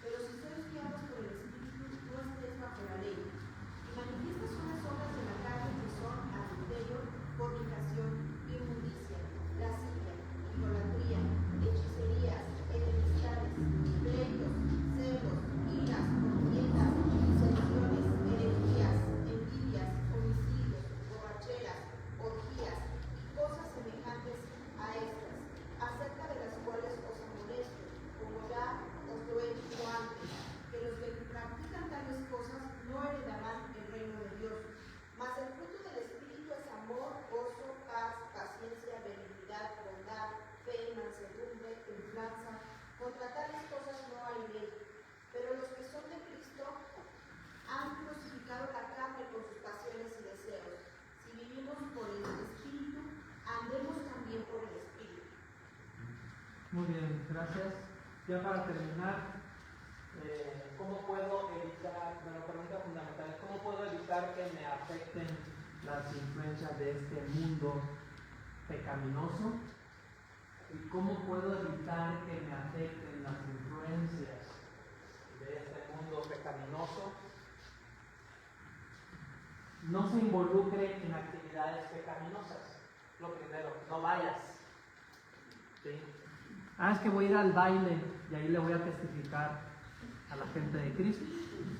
Pero si sois guiados por el Espíritu, no estéis bajo la ley. Y manifiestas son las obras de la carne que son adulterio, fornicación, inmundicia, lascivia, idolatría, hechicerías, enemistades, pleitos, celos, iras, contiendas, disensiones, herejías, envidias, homicidios, borracheras, orgías y cosas semejantes a estas, acerca de las cuales os amonesto, como ya os lo he dicho antes, que los que practican tales cosas no heredarán el reino de Dios. Mas el fruto del Espíritu es amor, gozo, paz, paciencia, benignidad, bondad, fe, mansedumbre, templanza. Contra tales cosas no hay ley. Pero los que son de Cristo han crucificado la carne con sus pasiones y deseos. Si vivimos por el Espíritu, andemos también por el Espíritu. Muy bien, gracias. Ya para terminar, ¿cómo puedo evitar, la pregunta fundamental es cómo puedo evitar que me afecten las influencias de este mundo pecaminoso? ¿Y cómo puedo evitar que me afecten las influencias de este mundo pecaminoso? No se involucre en actividades pecaminosas. Lo primero, no vayas. ¿Sí? Es que voy a ir al baile y ahí le voy a testificar a la gente de Cristo.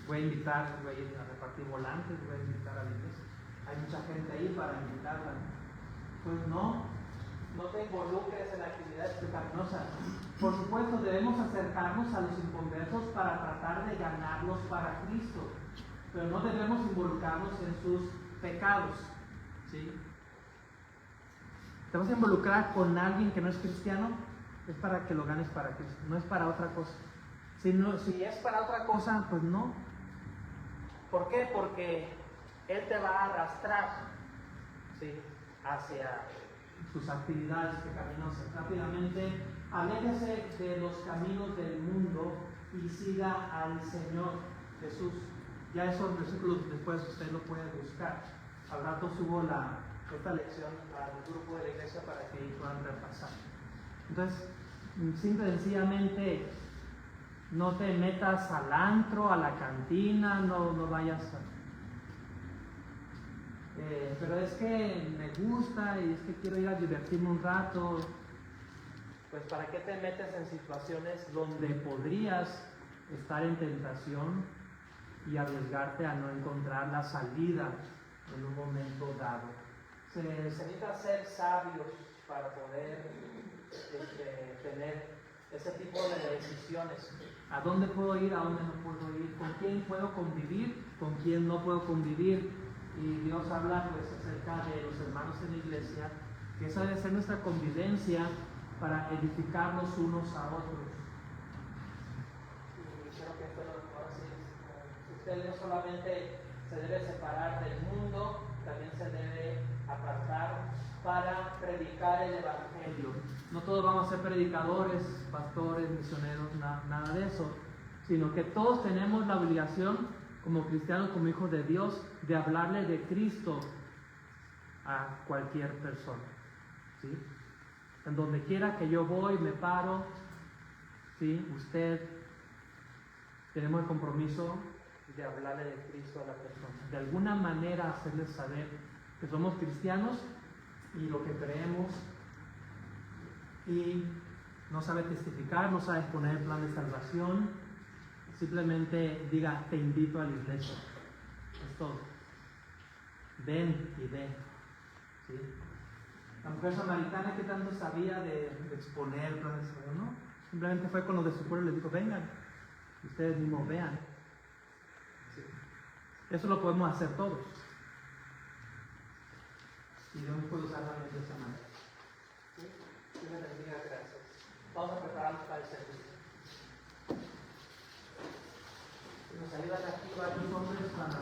Voy a invitar, voy a ir a repartir volantes, voy a invitar a la iglesia. Hay mucha gente ahí para invitarla. Pues no te involucres en actividades pecaminosas. Por supuesto, debemos acercarnos a los inconversos para tratar de ganarlos para Cristo, pero no debemos involucrarnos en sus pecados. ¿Sí? te vas a involucrar con alguien que no es cristiano, es para que lo ganes para Cristo, no es para otra cosa. Si es para otra cosa, pues no. ¿Por qué? Porque Él te va a arrastrar, ¿sí?, hacia sus actividades pecaminosas. Rápidamente, aléjese de los caminos del mundo y siga al Señor Jesús. Ya esos versículos después usted lo puede buscar. Al rato subo esta lección al grupo de la iglesia para que puedan repasar. Entonces, simple y sencillamente, no te metas al antro, a la cantina, no vayas a... pero es que me gusta y es que quiero ir a divertirme un rato. Pues ¿para qué te metes en situaciones donde podrías estar en tentación y arriesgarte a no encontrar la salida en un momento dado? Se necesita ser sabios para poder tener ese tipo de decisiones. ¿A dónde puedo ir? ¿A dónde no puedo ir? ¿Con quién puedo convivir? ¿Con quién no puedo convivir? Y Dios habla pues acerca de los hermanos en la iglesia, que esa debe ser nuestra convivencia para edificarnos unos a otros. Y creo que esto ahora sí, usted no solamente se debe separar del mundo, también se debe apartar para predicar el Evangelio. No todos vamos a ser predicadores, pastores, misioneros, nada de eso, sino que todos tenemos la obligación, como cristianos, como hijos de Dios, de hablarle de Cristo a cualquier persona, ¿sí? En donde quiera que yo voy, me paro, ¿sí? Usted, tenemos el compromiso de hablarle de Cristo a la persona, de alguna manera hacerles saber que somos cristianos y lo que creemos, y no sabe testificar, no sabe exponer el plan de salvación, simplemente diga, te invito a la iglesia, es todo. Ven y ve, ¿sí? La mujer samaritana, que tanto sabía de exponer el plan de salvación, ¿no? Simplemente fue con los de su pueblo y les dijo, vengan, ustedes mismos vean. ¿Sí? Eso lo podemos hacer todos. Y Dios nos puede usar también de esa manera. ¿Sí? Dios les bendiga, gracias. Vamos a prepararnos para el servicio. Si nos ayudan aquí varios hombres para